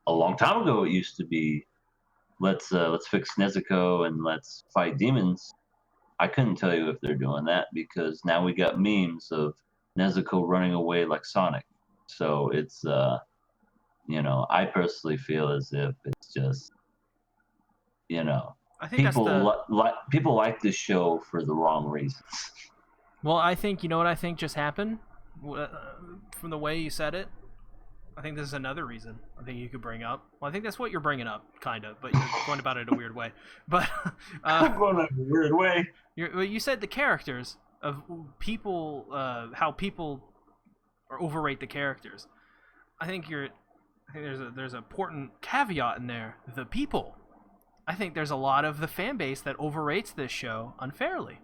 a long time ago it used to be, let's fix Nezuko and let's fight demons. I couldn't tell you if they're doing that because now we got memes of Nezuko running away like Sonic. So it's, I personally feel as if it's just, I think people like this show for the wrong reasons. Well, I think, you know what I think just happened? From the way you said it, I think this is another reason I think you could bring up. Well, I think that's what you're bringing up, kind of, but you're going about it in a weird way. But I'm going in a weird way. You said the characters of people, how people overrate the characters. I think there's an important caveat in there. The people. I think there's a lot of the fan base that overrates this show unfairly,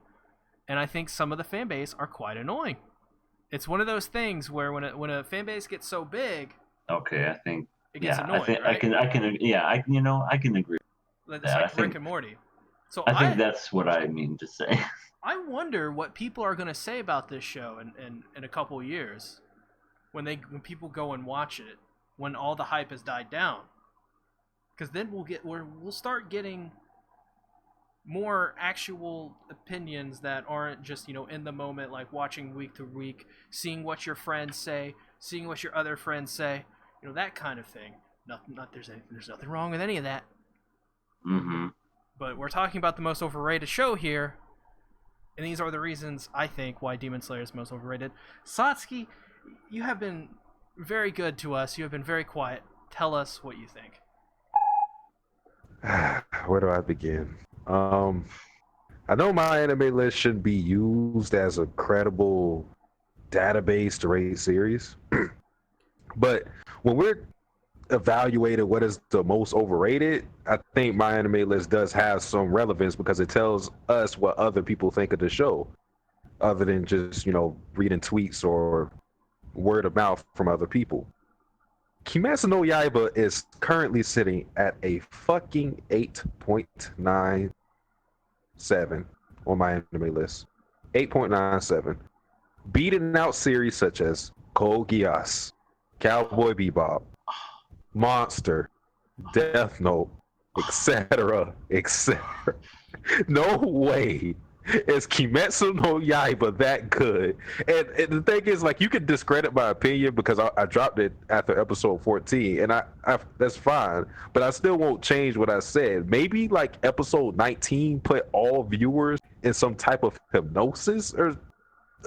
and I think some of the fan base are quite annoying. It's one of those things where when a fan base gets so big, okay, I think it gets annoying. I can I can agree. It's like Rick and Morty. So I think that's what I mean to say. I wonder what people are going to say about this show in a couple years when people go and watch it, when all the hype has died down. Because then we'll start getting more actual opinions that aren't just, in the moment, like watching week to week, seeing what your friends say, seeing what your other friends say, that kind of thing. There's nothing wrong with any of that. Mm-hmm. But we're talking about the most overrated show here, and these are the reasons I think why Demon Slayer is most overrated. Satsuki, you have been very good to us. You have been very quiet. Tell us what you think. Where do I begin? I know my anime list shouldn't be used as a credible database to rate series, but when we're evaluating what is the most overrated, I think my anime list does have some relevance because it tells us what other people think of the show, other than just, reading tweets or word of mouth from other people. Kimetsu no Yaiba is currently sitting at a fucking 8.97 on my anime list. 8.97. Beating out series such as Code Geass, Cowboy Bebop, Monster, Death Note, etc., etc. No way is Kimetsu no Yaiba that good? And the thing is, like, you can discredit my opinion because I dropped it after episode 14, and I that's fine, but I still won't change what I said. Maybe like episode 19 put all viewers in some type of hypnosis or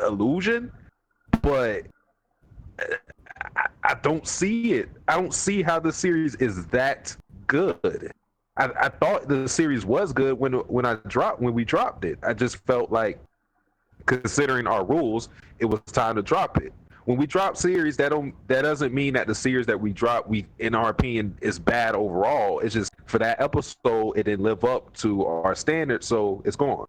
illusion, but I don't see it. I don't see how the series is that good. I thought the series was good when we dropped it. I just felt like, considering our rules, it was time to drop it. When we drop series, that doesn't mean that the series that we drop, in our opinion, is bad overall. It's just for that episode, it didn't live up to our standards, so it's gone.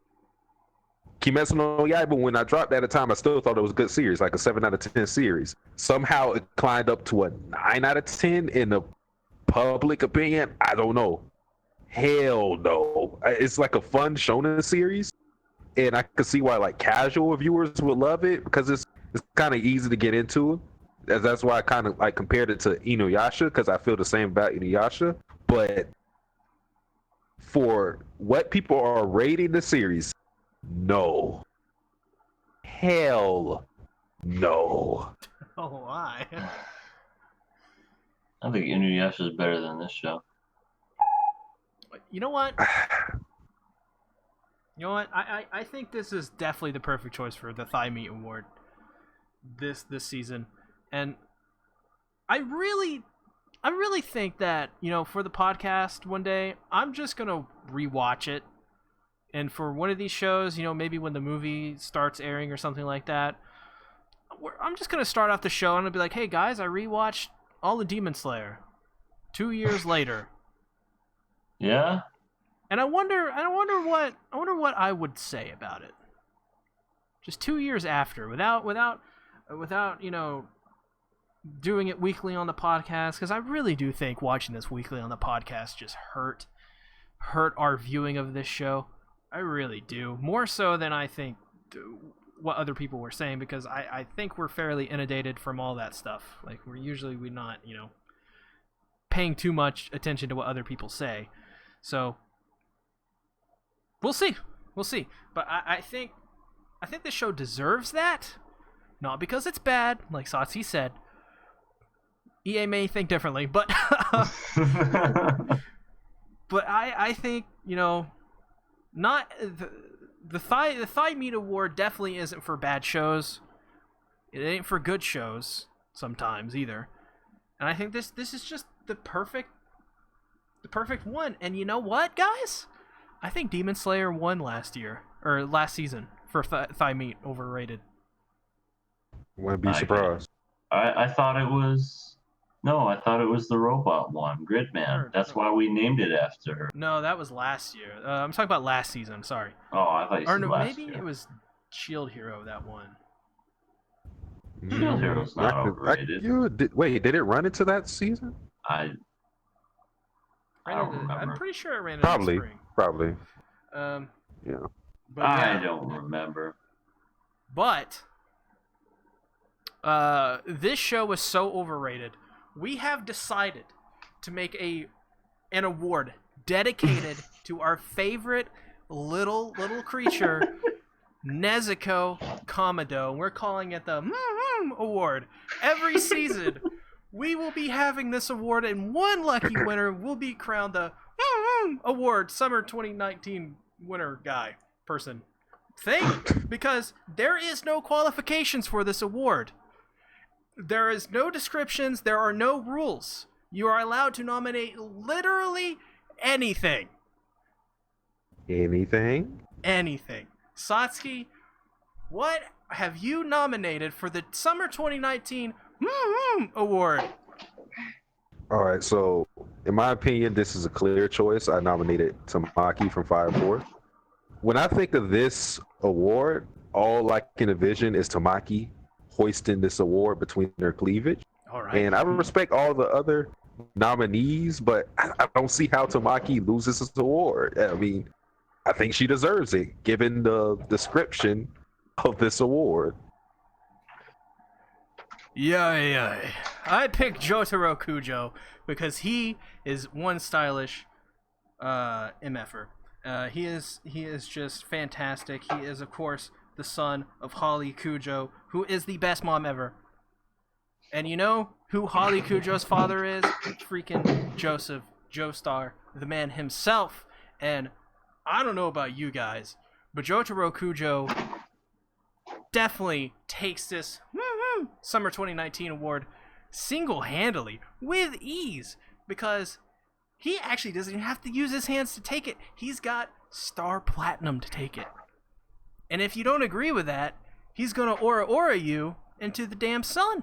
Kimetsu no Yaiba, when I dropped that at the time, I still thought it was a good series, like a 7 out of 10 series. Somehow it climbed up to a 9 out of 10 in the public opinion. I don't know. Hell no. It's like a fun shonen series, and I could see why like casual viewers would love it because it's kind of easy to get into. That's why I kind of like compared it to Inuyasha, because I feel the same about Inuyasha. But for what people are rating the series, no. Hell no. Oh, why? I think Inuyasha is better than this show. You know what? I think this is definitely the perfect choice for the Thigh Meat Award this season. And I really think that, for the podcast one day, I'm just going to rewatch it. And for one of these shows, maybe when the movie starts airing or something like that, I'm just going to start off the show and I'll be like, hey guys, I rewatched all the Demon Slayer 2 years later. Yeah? And I wonder what I would say about it. Just 2 years after, without doing it weekly on the podcast, because I really do think watching this weekly on the podcast just hurt our viewing of this show. I really do, more so than I think what other people were saying, because I think we're fairly inundated from all that stuff. Like we're not paying too much attention to what other people say. So we'll see. But I think this show deserves that. Not because it's bad, like Satsuki said. EA may think differently, but but I think, not the Thigh Meat Award definitely isn't for bad shows. It ain't for good shows sometimes either. And I think this is just the perfect one. And you know what, guys? I think Demon Slayer won last season for Thigh Meat overrated. Wouldn't be surprised. I thought it was the robot one, Gridman. That's why we named it after her. No, that was last year. I'm talking about last season. Sorry. Oh, I thought you said last maybe year. it was Shield Hero that one. Shield Hero's not overrated. Did it run into that season? I don't remember. I'm pretty sure it ran into the spring. Probably. Yeah. But I don't remember. But this show was so overrated. We have decided to make an award dedicated to our favorite little creature, Nezuko Kamado. We're calling it the Award. Every season, we will be having this award, and one lucky winner will be crowned the Award Summer 2019 winner thing, because there is no qualifications for this award. There is no descriptions. There are no rules. You are allowed to nominate literally anything. Anything? Satsuki, what have you nominated for the Summer 2019 Award? All right, so in my opinion, this is a clear choice. I nominated Tamaki from Fire Force. When I think of this award, all I can envision is Tamaki hoisting this award between their cleavage. All right. And I respect all the other nominees, but I don't see how Tamaki loses this award. I mean, I think she deserves it, given the description of this award. Yeah. I picked Jotaro Kujo because he is one stylish MFer. He is just fantastic. He is, of course, the son of Holly Cujo, who is the best mom ever. And you know who Holly Cujo's father is? Freaking Joseph Joestar, the man himself. And I don't know about you guys, but Jotaro Kujo definitely takes this Summer 2019 award single-handedly, with ease, because he actually doesn't even have to use his hands to take it. He's got Star Platinum to take it. And if you don't agree with that, he's gonna aura you into the damn sun.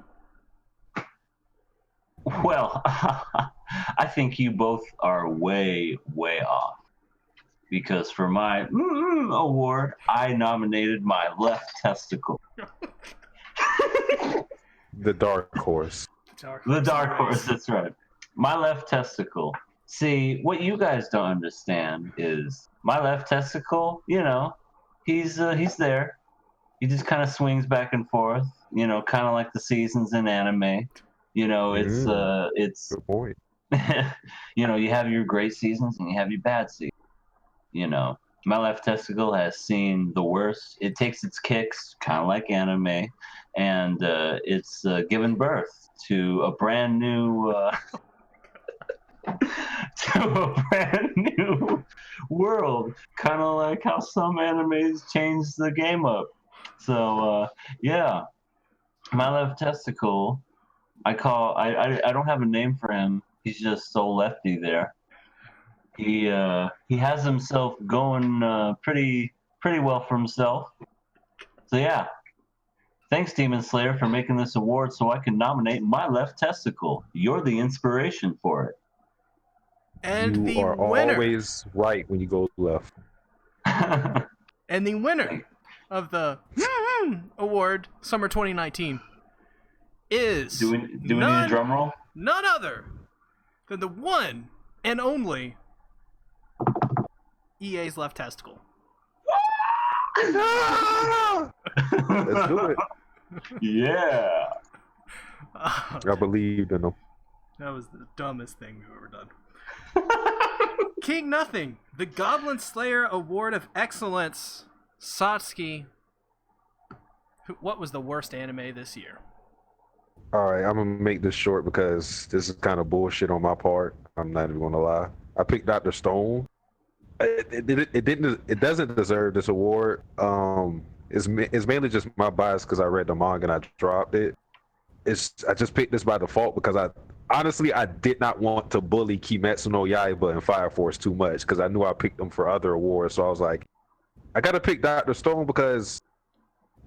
Well, I think you both are way, way off. Because for my award, I nominated my left testicle. The dark horse. The dark horse, that's right. My left testicle. See, what you guys don't understand is my left testicle, you know, he's there. He just kind of swings back and forth, you know, kind of like the seasons in anime. You know, it's Good point. you know, you have your great seasons and you have your bad seasons. You know, my left testicle has seen the worst. It takes its kicks, kind of like anime, and it's given birth to a brand new world, kind of like how some animes change the game up. So yeah, my left testicle. I don't have a name for him. He's just so lefty there. He has himself going pretty well for himself. So yeah, thanks Demon Slayer for making this award so I can nominate my left testicle. You're the inspiration for it. And you the are winner, always right when you go left. and the winner of the award Summer 2019 is do we need a drum roll? None other than the one and only EA's left testicle. Let's do it. Yeah. I believed in them. That was the dumbest thing we've ever done. King Nothing, the Goblin Slayer Award of Excellence. Satsuki, what was the worst anime this year? All right, I'm gonna make this short because this is kind of bullshit on my part. I'm not even gonna lie. I picked Dr. Stone. It doesn't deserve this award. It's mainly just my bias because I read the manga and I dropped it. I just picked this by default because I did not want to bully Kimetsu no Yaiba and Fire Force too much because I knew I picked them for other awards. So I was like, I gotta pick Dr. Stone because,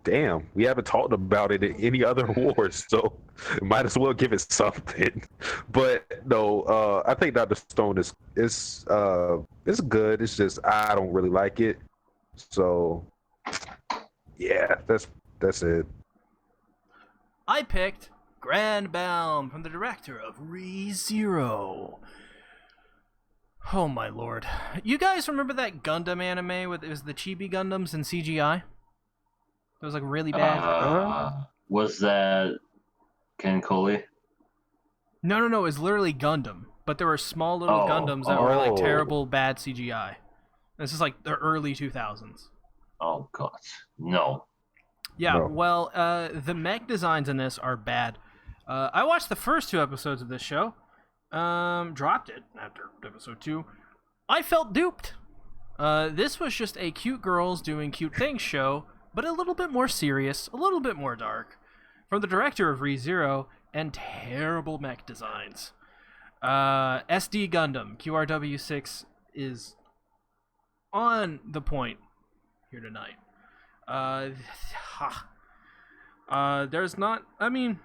damn, we haven't talked about it in any other awards, so might as well give it something. But no, I think Dr. Stone is good. It's just I don't really like it. So yeah, that's it. I picked Grand Bound from the director of Re:Zero. Oh my lord. You guys remember that Gundam anime with it was the Chibi Gundams in CGI? It was like really bad. Was that Ken Coley? No, it was literally Gundam. But there were small little Gundams that were like terrible bad CGI. This is like the early 2000s. Oh god. No. Yeah, No. well, the mech designs in this are bad. I watched the first 2 episodes of this show. Dropped it after episode 2. I felt duped. This was just a cute girls doing cute things show, but a little bit more serious, a little bit more dark. From the director of Re:Zero, and terrible mech designs. SD Gundam QRW6 is on the point here tonight. There's not. I mean,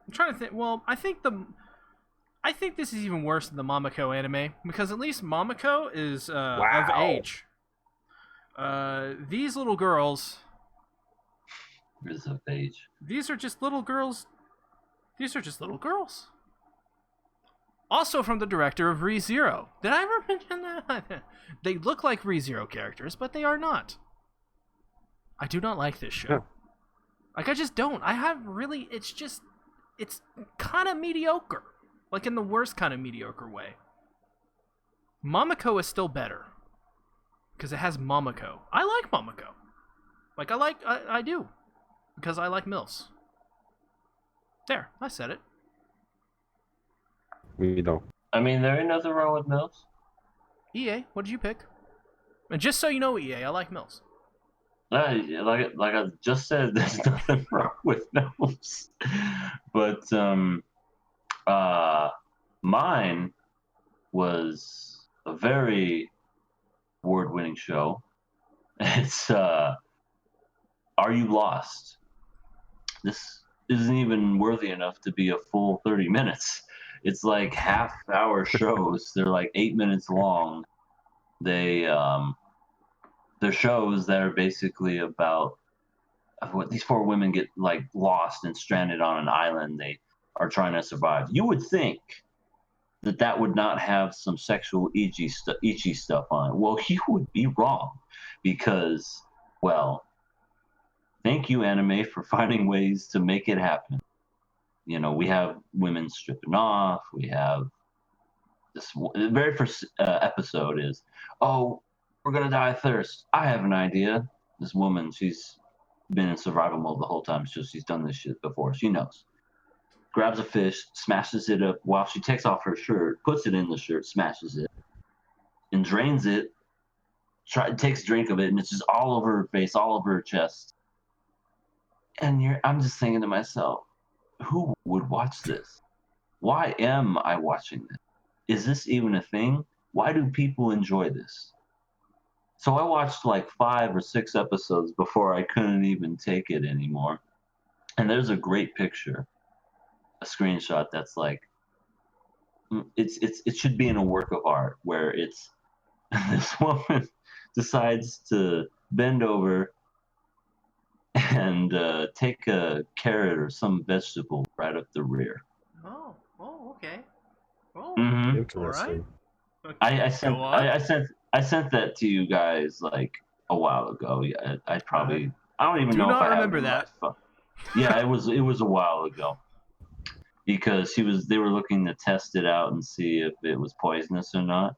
I'm trying to think. Well, I think this is even worse than the Momoko anime because at least Momoko is of age. These little girls. Is of age. These are just little girls. Also from the director of Re:Zero. Did I ever mention that? They look like Re:Zero characters, but they are not. I do not like this show. Yeah. Like, I just don't. It's kind of mediocre. Like, in the worst kind of mediocre way. Momoko is still better. because it has Momoko. I like Momoko. Like, I do. Because I like MILFs. There, I said it. You know. I mean, there ain't nothing wrong with MILFs. EA, what did you pick? And just so you know, EA, I like MILFs. Like I just said, there's nothing wrong with MILFs. But mine was a very award-winning show. It's Are You Lost? This isn't even worthy enough to be a full 30 minutes. It's like half-hour shows. They're like 8 minutes long. They're shows that are basically about what these four women get like lost and stranded on an island. They are trying to survive. You would think that would not have some sexual ichi stuff on it. Well, you would be wrong, because, well, thank you, anime, for finding ways to make it happen. You know, we have women stripping off. We have this. The very first episode is, oh, we're gonna die of thirst. I have an idea. This woman, she's been in survival mode the whole time. So she's done this shit before. She knows. Grabs a fish, smashes it up while she takes off her shirt, puts it in the shirt, smashes it, and drains it. Takes a drink of it, and it's just all over her face, all over her chest. And I'm just thinking to myself, who would watch this? Why am I watching this? Is this even a thing? Why do people enjoy this? So I watched like 5 or 6 episodes before I couldn't even take it anymore. And there's a great picture, a screenshot that's like, it should be in a work of art, where it's this woman decides to bend over and take a carrot or some vegetable right up the rear. Oh, okay. Oh, Mm-hmm. Interesting. all right. I sent that to you guys like a while ago. Yeah, I don't even Do know not if I remember have it in my that. phone. Yeah, it was a while ago, because they were looking to test it out and see if it was poisonous or not,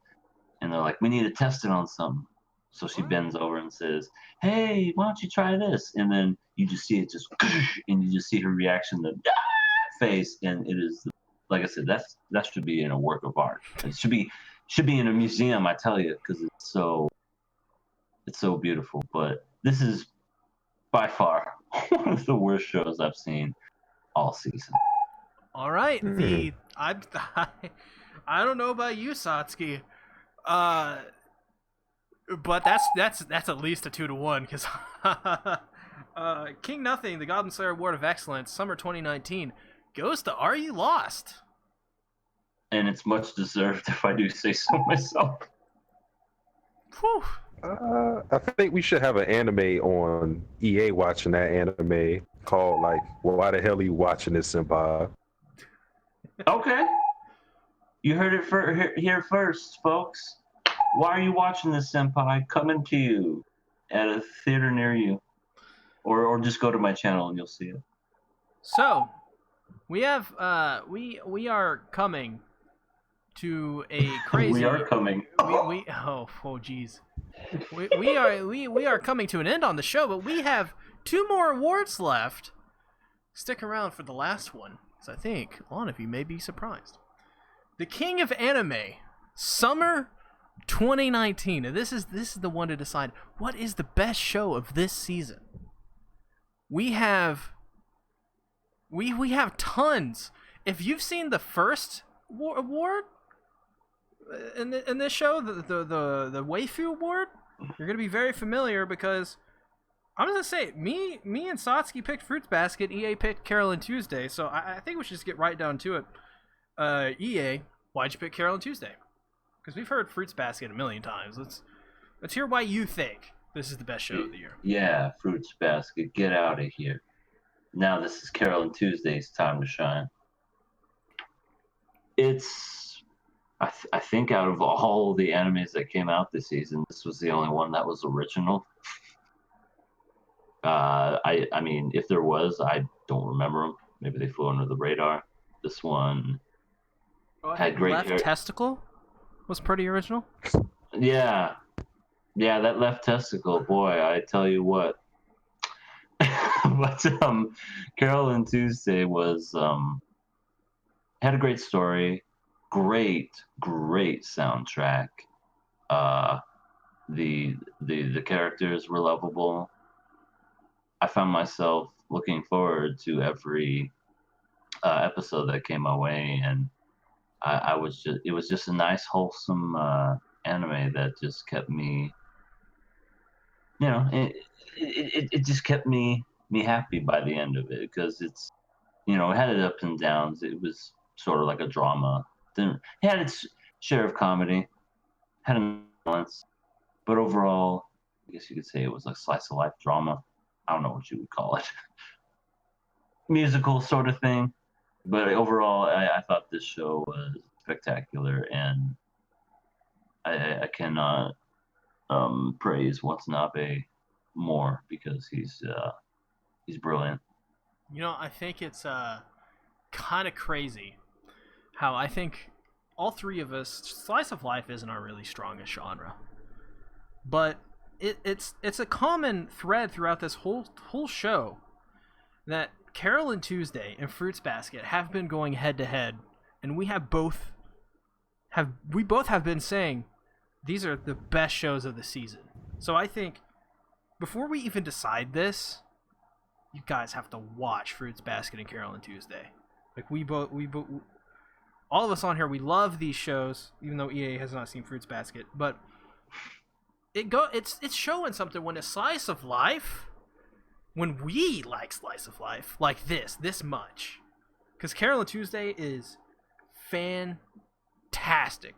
and they're like, we need to test it on something. So she bends over and says, hey, why don't you try this? And then you just see it just, and you just see her reaction, the face, and it is, like I said, that should be in a work of art. It should be in a museum, I tell you, because it's so beautiful. But this is by far one of the worst shows I've seen all season. All right. I don't know about you, Satsuki. But that's at least a 2-1, because King Nothing, the Goblin Slayer Award of Excellence, Summer 2019, goes to Are You Lost? And it's much deserved, if I do say so myself. Whew. I think we should have an anime on EA watching that anime called like, well, why the hell are you watching this, senpai? Okay. You heard it here first, folks. Why are you watching this, senpai? Coming to you at a theater near you. Or just go to my channel and you'll see it. So, we have we are coming to a crazy. We are coming. We geez. We are coming to an end on the show, but we have 2 more awards left. Stick around for the last one, because I think a lot of you may be surprised. The King of Anime, Summer 2019. And this is the one to decide what is the best show of this season. We have tons. If you've seen the first award in this show, the Waifu Award, you're gonna be very familiar, because I'm gonna say me and Satsuki picked Fruits Basket, EA picked Carol and Tuesday, so I think we should just get right down to it. EA, why'd you pick Carol and Tuesday? Because we've heard Fruits Basket a million times. Let's hear why you think this is the best show of the year. Yeah, Fruits Basket, get out of here. Now this is Carol and Tuesday's time to shine. It's, I think out of all the animes that came out this season, this was the only one that was original. I mean, if there was, I don't remember them. Maybe they flew under the radar. This one had great Left hair. Testicle was pretty original. Yeah. Yeah, that left testicle, boy, I tell you what. But Carol and Tuesday was had a great story, great soundtrack. Uh, the characters were lovable. I found myself looking forward to every episode that came my way, and I was just it was just a nice wholesome anime that just kept me, you know, it just kept me happy by the end of it because it's, it had its ups and downs. It was sort of like a drama. Then it had its share of comedy, had a balance, but overall, I guess you could say it was like slice of life drama. I don't know what you would call it, musical sort of thing. But overall, I thought this show was spectacular, and I cannot praise Watanabe more because he's brilliant. I think it's kind of crazy how I think all three of us, slice of life isn't our really strongest genre, but it's a common thread throughout this whole show that Carol and Tuesday and Fruits Basket have been going head to head, and we both have been saying these are the best shows of the season. So I think before we even decide this, you guys have to watch Fruits Basket and Carol and Tuesday. Like we both, all of us on here, we love these shows, even though EA has not seen Fruits Basket. But it's showing something when a slice of life, when we like slice of life like this much, because Carol and Tuesday is fantastic,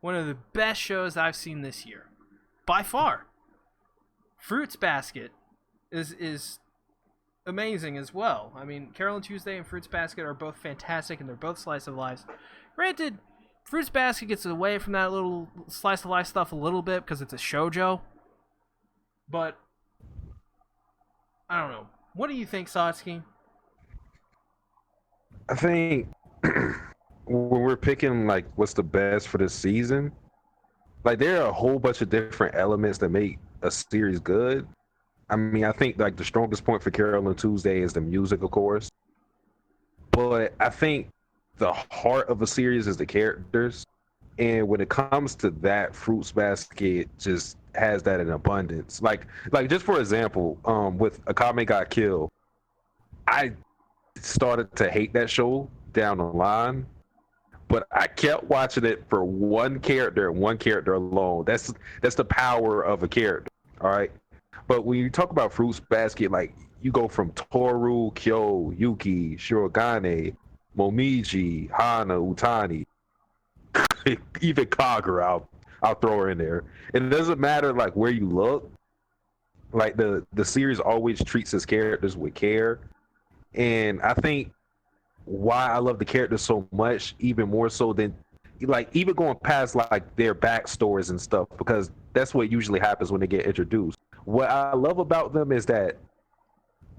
one of the best shows I've seen this year, by far. Fruits Basket is amazing as well. I mean, Carol and Tuesday and Fruits Basket are both fantastic, and they're both slice of lives. Granted, Fruits Basket gets away from that little slice of life stuff a little bit because it's a shoujo. But I don't know. What do you think, Satsuki? I think when we're picking like what's the best for this season, like there are a whole bunch of different elements that make a series good. I mean, I think like the strongest point for Carol and Tuesday is the music, of course. But I think the heart of a series is the characters. And when it comes to that, Fruits Basket just has that in abundance. Like just for example, with Akame Got Killed, I started to hate that show down the line, but I kept watching it for one character and one character alone. That's the power of a character. All right. But when you talk about Fruits Basket, like you go from Toru, Kyo, Yuki, Shirogane, Momiji, Hana, Utani, even Kagura, I'll throw her in there. And it doesn't matter like where you look. Like the series always treats its characters with care, and I think why I love the characters so much, even more so than like even going past like their backstories and stuff, because that's what usually happens when they get introduced. What I love about them is that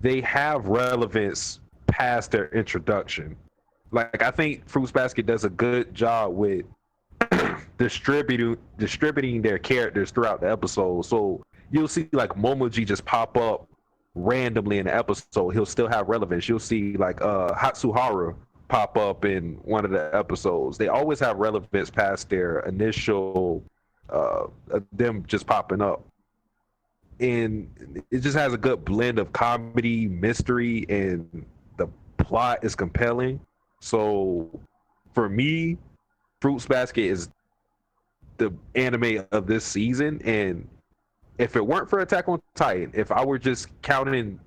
they have relevance past their introduction. Like I think Fruits Basket does a good job with distributing their characters throughout the episode. So you'll see like Momoji just pop up randomly in the episode. He'll still have relevance. You'll see like Hatsuharu pop up in one of the episodes. They always have relevance past their initial them just popping up. And it just has a good blend of comedy, mystery, and the plot is compelling. So for me, Fruits Basket is the anime of this season. And if it weren't for Attack on Titan, if I were just counting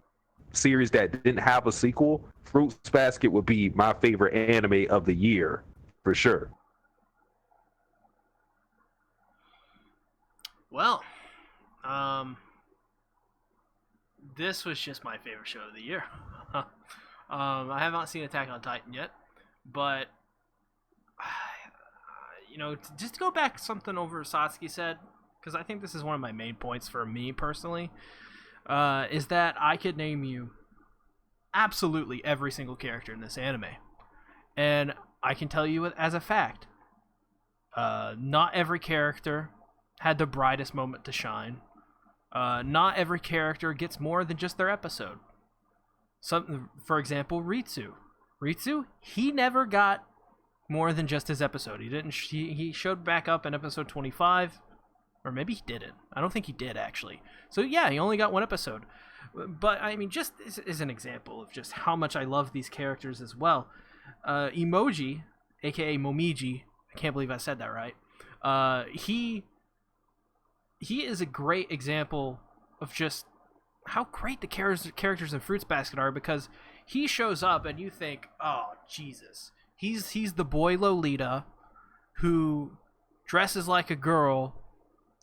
series that didn't have a sequel, Fruits Basket would be my favorite anime of the year for sure. Well, this was just my favorite show of the year. I have not seen Attack on Titan yet, but just to go back to something over Satsuki said, because I think this is one of my main points for me personally, is that I could name you absolutely every single character in this anime, and I can tell you it as a fact. Not every character had the brightest moment to shine. Not every character gets more than just their episode. For example, Ritsu. Ritsu, he never got more than just his episode. He showed back up in episode 25, or maybe he didn't. I don't think he did, actually. So yeah, he only got one episode. But I mean, just as an example of just how much I love these characters as well. Emoji, aka Momiji, I can't believe I said that right. He is a great example of just how great the characters in Fruits Basket are, because he shows up and you think, oh Jesus, he's the boy Lolita who dresses like a girl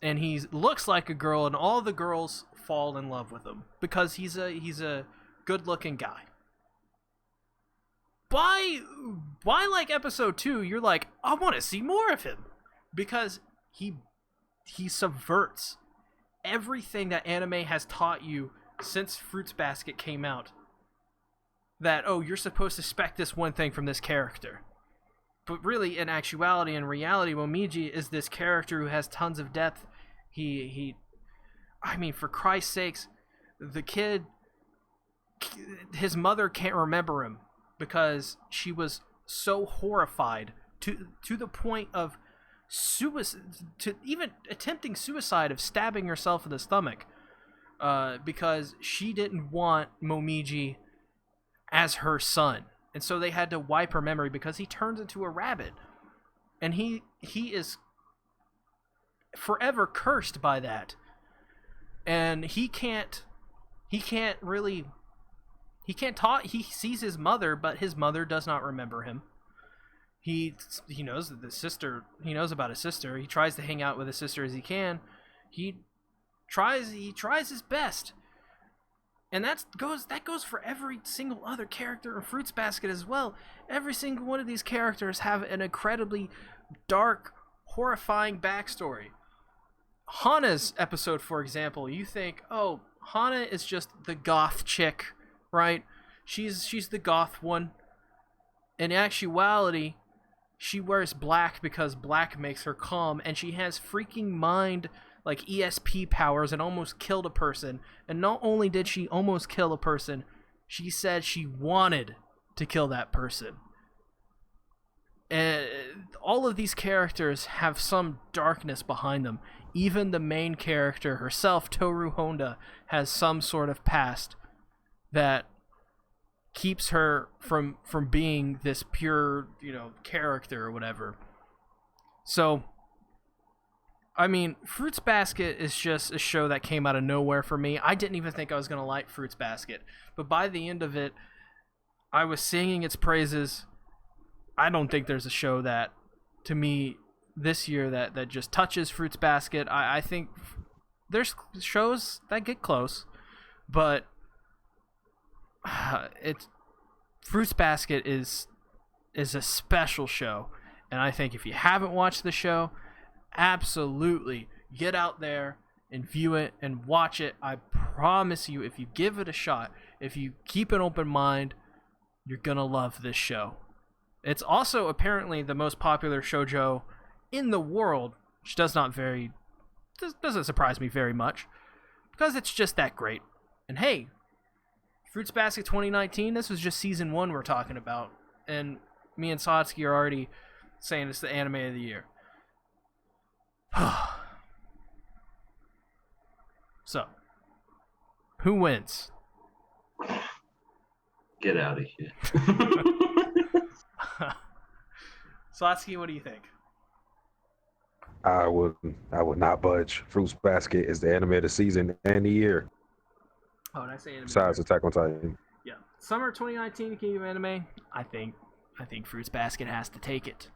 and he looks like a girl, and all the girls fall in love with him because he's a good looking guy. By like episode 2, you're like, I want to see more of him, because he subverts everything that anime has taught you since Fruits Basket came out. That, oh, you're supposed to expect this one thing from this character. But really, in actuality and reality, Momiji is this character who has tons of depth. I mean, for Christ's sakes, the kid, his mother can't remember him because she was so horrified to the point of suicide, to even attempting suicide, of stabbing herself in the stomach, because she didn't want Momiji as her son, and so they had to wipe her memory because he turns into a rabbit, and he is forever cursed by that, and he can't talk. He sees his mother, but his mother does not remember him. He knows that he knows about his sister. He tries to hang out with his sister as he can. He tries his best. And that goes for every single other character in Fruits Basket as well. Every single one of these characters have an incredibly dark, horrifying backstory. Hana's episode, for example, you think, oh, Hana is just the goth chick, right? She's the goth one. In actuality, she wears black because black makes her calm, and she has freaking mind, like ESP powers, and almost killed a person. And not only did she almost kill a person, she said she wanted to kill that person. And all of these characters have some darkness behind them. Even the main character herself, Toru Honda, has some sort of past that keeps her from being this pure, character or whatever. So, I mean, Fruits Basket is just a show that came out of nowhere for me. I didn't even think I was going to like Fruits Basket. But by the end of it, I was singing its praises. I don't think there's a show that, to me, this year that just touches Fruits Basket. I think there's shows that get close, but Fruits Basket is a special show. And I think if you haven't watched the show, absolutely get out there and view it and watch it. I promise you, if you give it a shot, if you keep an open mind, you're gonna love this show. It's also apparently the most popular shoujo in the world, which doesn't surprise me very much, because it's just that great. And hey, Fruits Basket 2019, this was just season 1 we're talking about, and me and Satsuki are already saying it's the anime of the year. So, who wins? Get out of here. Satsuki, what do you think? I would not budge. Fruits Basket is the anime of the season and the year. Oh, and I say anime. Besides Attack on Titan. Yeah, summer 2019 King of Anime. I think Fruits Basket has to take it.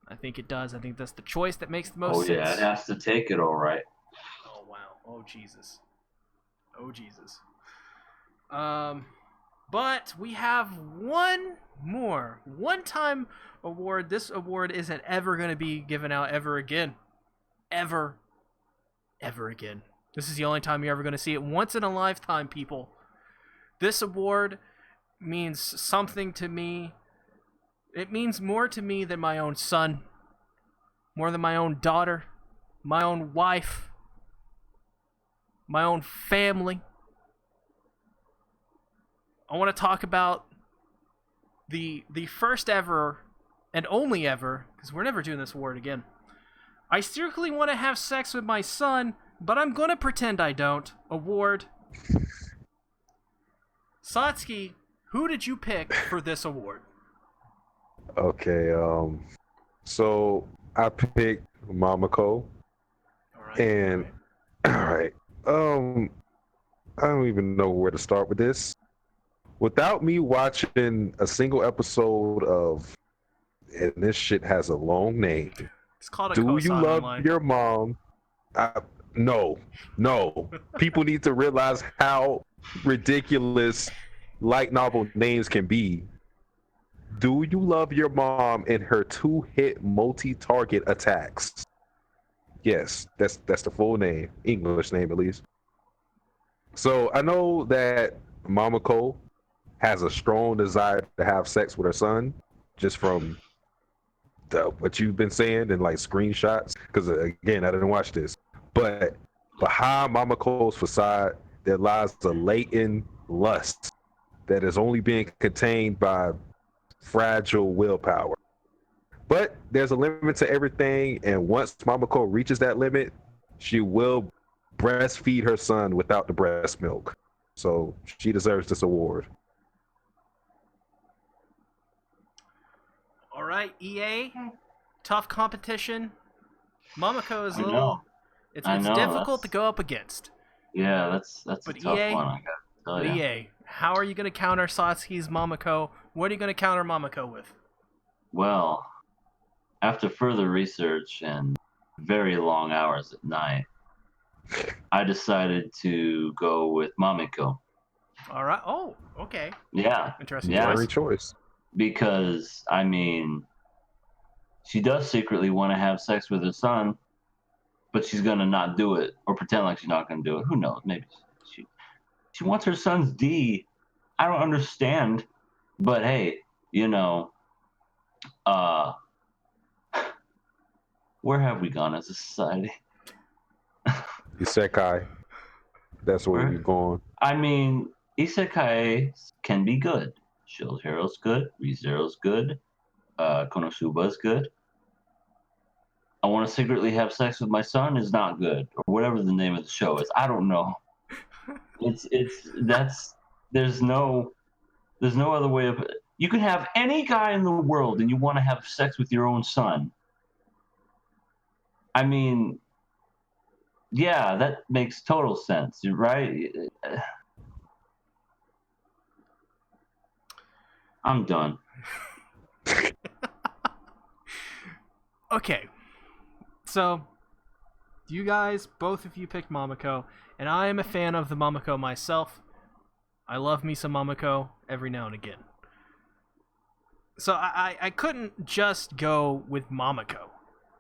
I think it does. I think that's the choice that makes the most sense. Oh yeah, it has to take it, all right. Oh wow. Oh Jesus. But we have one more one-time award. This award isn't ever going to be given out ever again. Ever again. This is the only time you're ever going to see it. Once in a lifetime, people. This award means something to me. It means more to me than my own son, more than my own daughter, my own wife, my own family. I want to talk about the first ever and only ever, because we're never doing this award again. I secretly want to have sex with my son, but I'm gonna pretend I don't. Award. Satsuki, who did you pick for this award? Okay, so I picked Mamako, Alright. and all right, I don't even know where to start with this. Without me watching a single episode of, and this shit has a long name. It's called a Do you Kosan love online. your mom? No. People need to realize how ridiculous light novel names can be. Do you love your mom in her 2-hit multi-target attacks? Yes, that's the full name, English name at least. So I know that Mamako has a strong desire to have sex with her son, just from what you've been saying and like screenshots. Because again, I didn't watch this, but behind Mamako's facade, there lies a latent lust that is only being contained by fragile willpower. But there's a limit to everything, and once Mamako reaches that limit, she will breastfeed her son without the breast milk. So she deserves this award. All right, EA, tough competition. Mamako is a I little. know. It's I know, difficult to that's- go up against. Yeah, that's a But tough EA one. I gotta tell But you. EA, how are you going to counter Satsuki's Mamako? What are you going to counter Mamako with? Well, after further research and very long hours at night, I decided to go with Mamiko. All right. Oh, okay. Yeah, Interesting Yeah. Very choice. choice. because I mean, she does secretly want to have sex with her son, but she's gonna not do it or pretend like she's not gonna do it. Who knows? Maybe she wants her son's D. I don't understand, but hey, you know, uh, where have we gone as a society? Isekai. That's where Where? we're going. I mean, isekai can be good. Shield Hero's good. ReZero's good. Konosuba's good. I want to secretly have sex with my son is not good, or whatever the name of the show is. I don't know. There's no other way of. You can have any guy in the world, and you want to have sex with your own son. I mean, yeah, that makes total sense, right? I'm done. Okay. So, you guys, both of you picked Mamako, and I am a fan of the Mamako myself. I love me some Mamako every now and again. So I couldn't just go with Mamako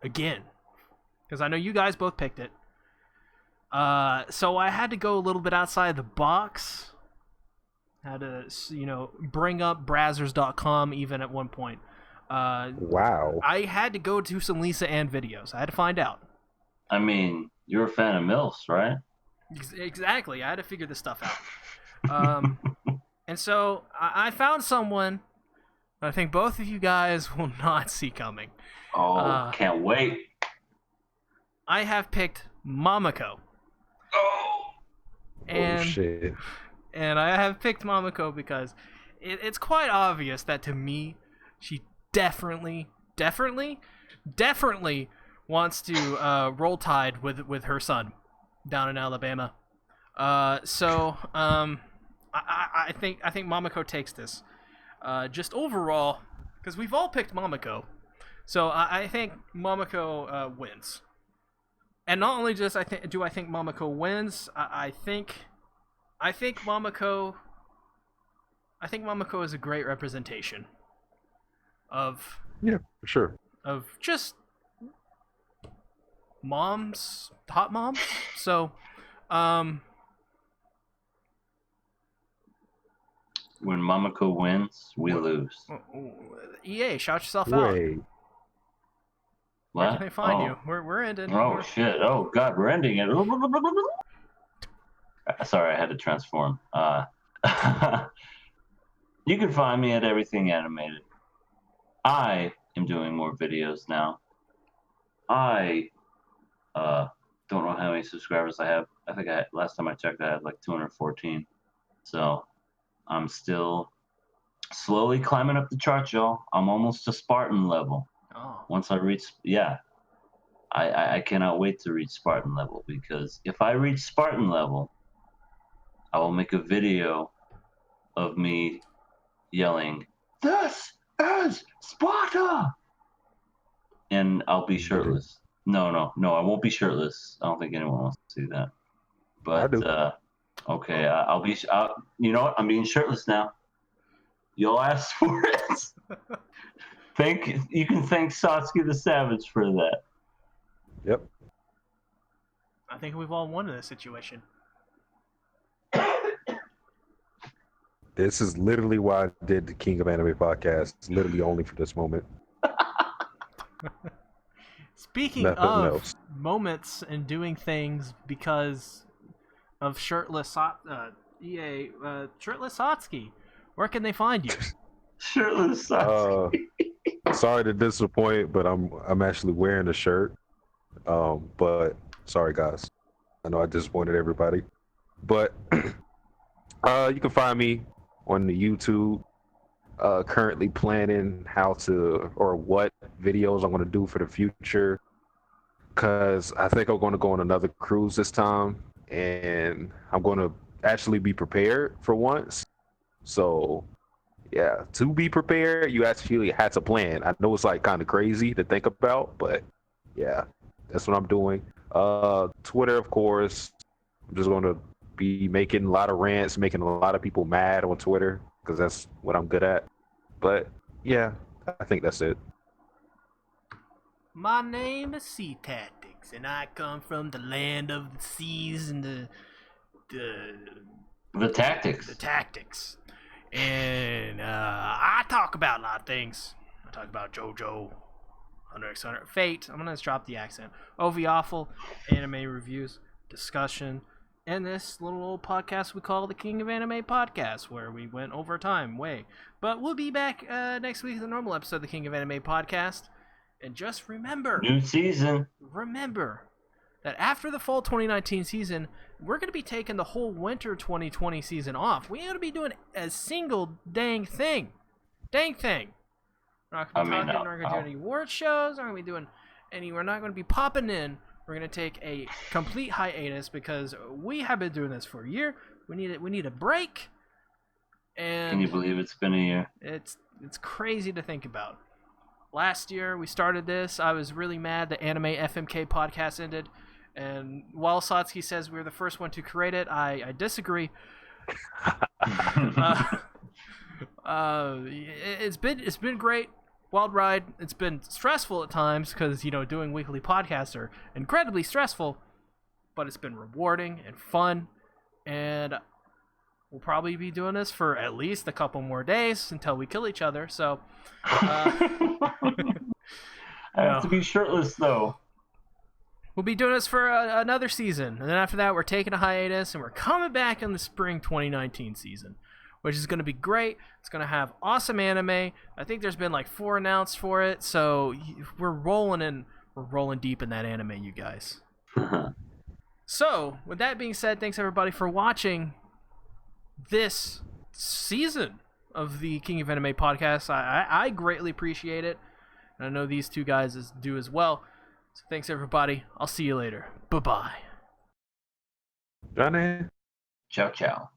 again, because I know you guys both picked it. So I had to go a little bit outside the box. Had to, bring up Brazzers.com even at one point. Wow. I had to go to some Lisa Ann videos. I had to find out. I mean, you're a fan of MILFs, right? Exactly. I had to figure this stuff out. And so I found someone that I think both of you guys will not see coming. Oh, can't wait. I have picked Mamako. Oh, And, oh shit. and I have picked Mamako because it's quite obvious that to me, she definitely wants to roll tide with her son down in Alabama. I think Mamako takes this. Just overall, because we've all picked Mamako, so I think Mamako wins. And not only just I think Mamako wins, I think Mamako is a great representation of Yeah, for sure. just moms, hot moms. So, when Mamako wins, we lose. EA, shout yourself out. Wait. Where What? can they find Oh. you? We're ending. Oh shit! Oh god, we're ending it. Sorry, I had to transform. You can find me at Everything Animated. I am doing more videos now. I don't know how many subscribers I have. I think last time I checked, I had like 214. So I'm still slowly climbing up the chart, y'all. I'm almost to Spartan level. Oh. Once I reach, yeah, I cannot wait to reach Spartan level, because if I reach Spartan level, I will make a video of me yelling, "This is Sparta!" And I'll be shirtless. No, I won't be shirtless. I don't think anyone wants to see that. I But do. okay, I'll be. You know what? I'm being shirtless now. You'll ask for it. You can thank Satsuki the Savage for that. Yep. I think we've all won in this situation. This is literally why I did the King of Anime podcast. It's literally only for this moment. Speaking Nothing of else. moments and doing things because of shirtless shirtless Satsuki, where can they find you? Shirtless Satsuki. Sorry to disappoint, but I'm actually wearing a shirt. But sorry guys. I know I disappointed everybody. But you can find me on the YouTube. Currently planning how to or what videos I'm going to do for the future, because I think I'm going to go on another cruise this time, and I'm going to actually be prepared for once. So yeah, to be prepared, you actually had to plan. I know it's like kind of crazy to think about, but yeah, that's what I'm doing. Twitter, of course. I'm just going to be making a lot of rants, making a lot of people mad on Twitter, because that's what I'm good at. But yeah, I think that's it. My name is SeaTactics, and I come from the land of the seas and The tactics. tactics. And I talk about a lot of things. I talk about JoJo, Hunter x Hunter, Fate. I'm gonna drop the accent. OV Awful, anime reviews, discussion, and this little old podcast we call the King of Anime Podcast, where we went over time way. But we'll be back next week with a normal episode of the King of Anime Podcast. And just remember, New season. That after the fall 2019 season, we're going to be taking the whole winter 2020 season off. We ain't going to be doing a single dang thing. We're not going to be talking, we're not going to do any award shows, we're not going to be popping in. We're going to take a complete hiatus because we have been doing this for a year. We need a break. And can you believe it's been a year? It's crazy to think about. Last year we started this. I was really mad the Anime FMK podcast ended, and while Satsuki says we were the first one to create it, I disagree. It's been great, wild ride. It's been stressful at times because doing weekly podcasts are incredibly stressful, but it's been rewarding and fun, and we'll probably be doing this for at least a couple more days until we kill each other. So I have to be shirtless though. We'll be doing this for another season, and then after that we're taking a hiatus, and we're coming back in the spring 2019 season, which is going to be great. It's going to have awesome anime. I think there's been like 4 announced for it, so we're rolling deep in that anime, you guys. So with that being said, thanks everybody for watching this season of the King of Anime podcast. I greatly appreciate it, and I know these two guys do as well. So thanks everybody. I'll see you later. Bye-bye. Johnny. Ciao, ciao.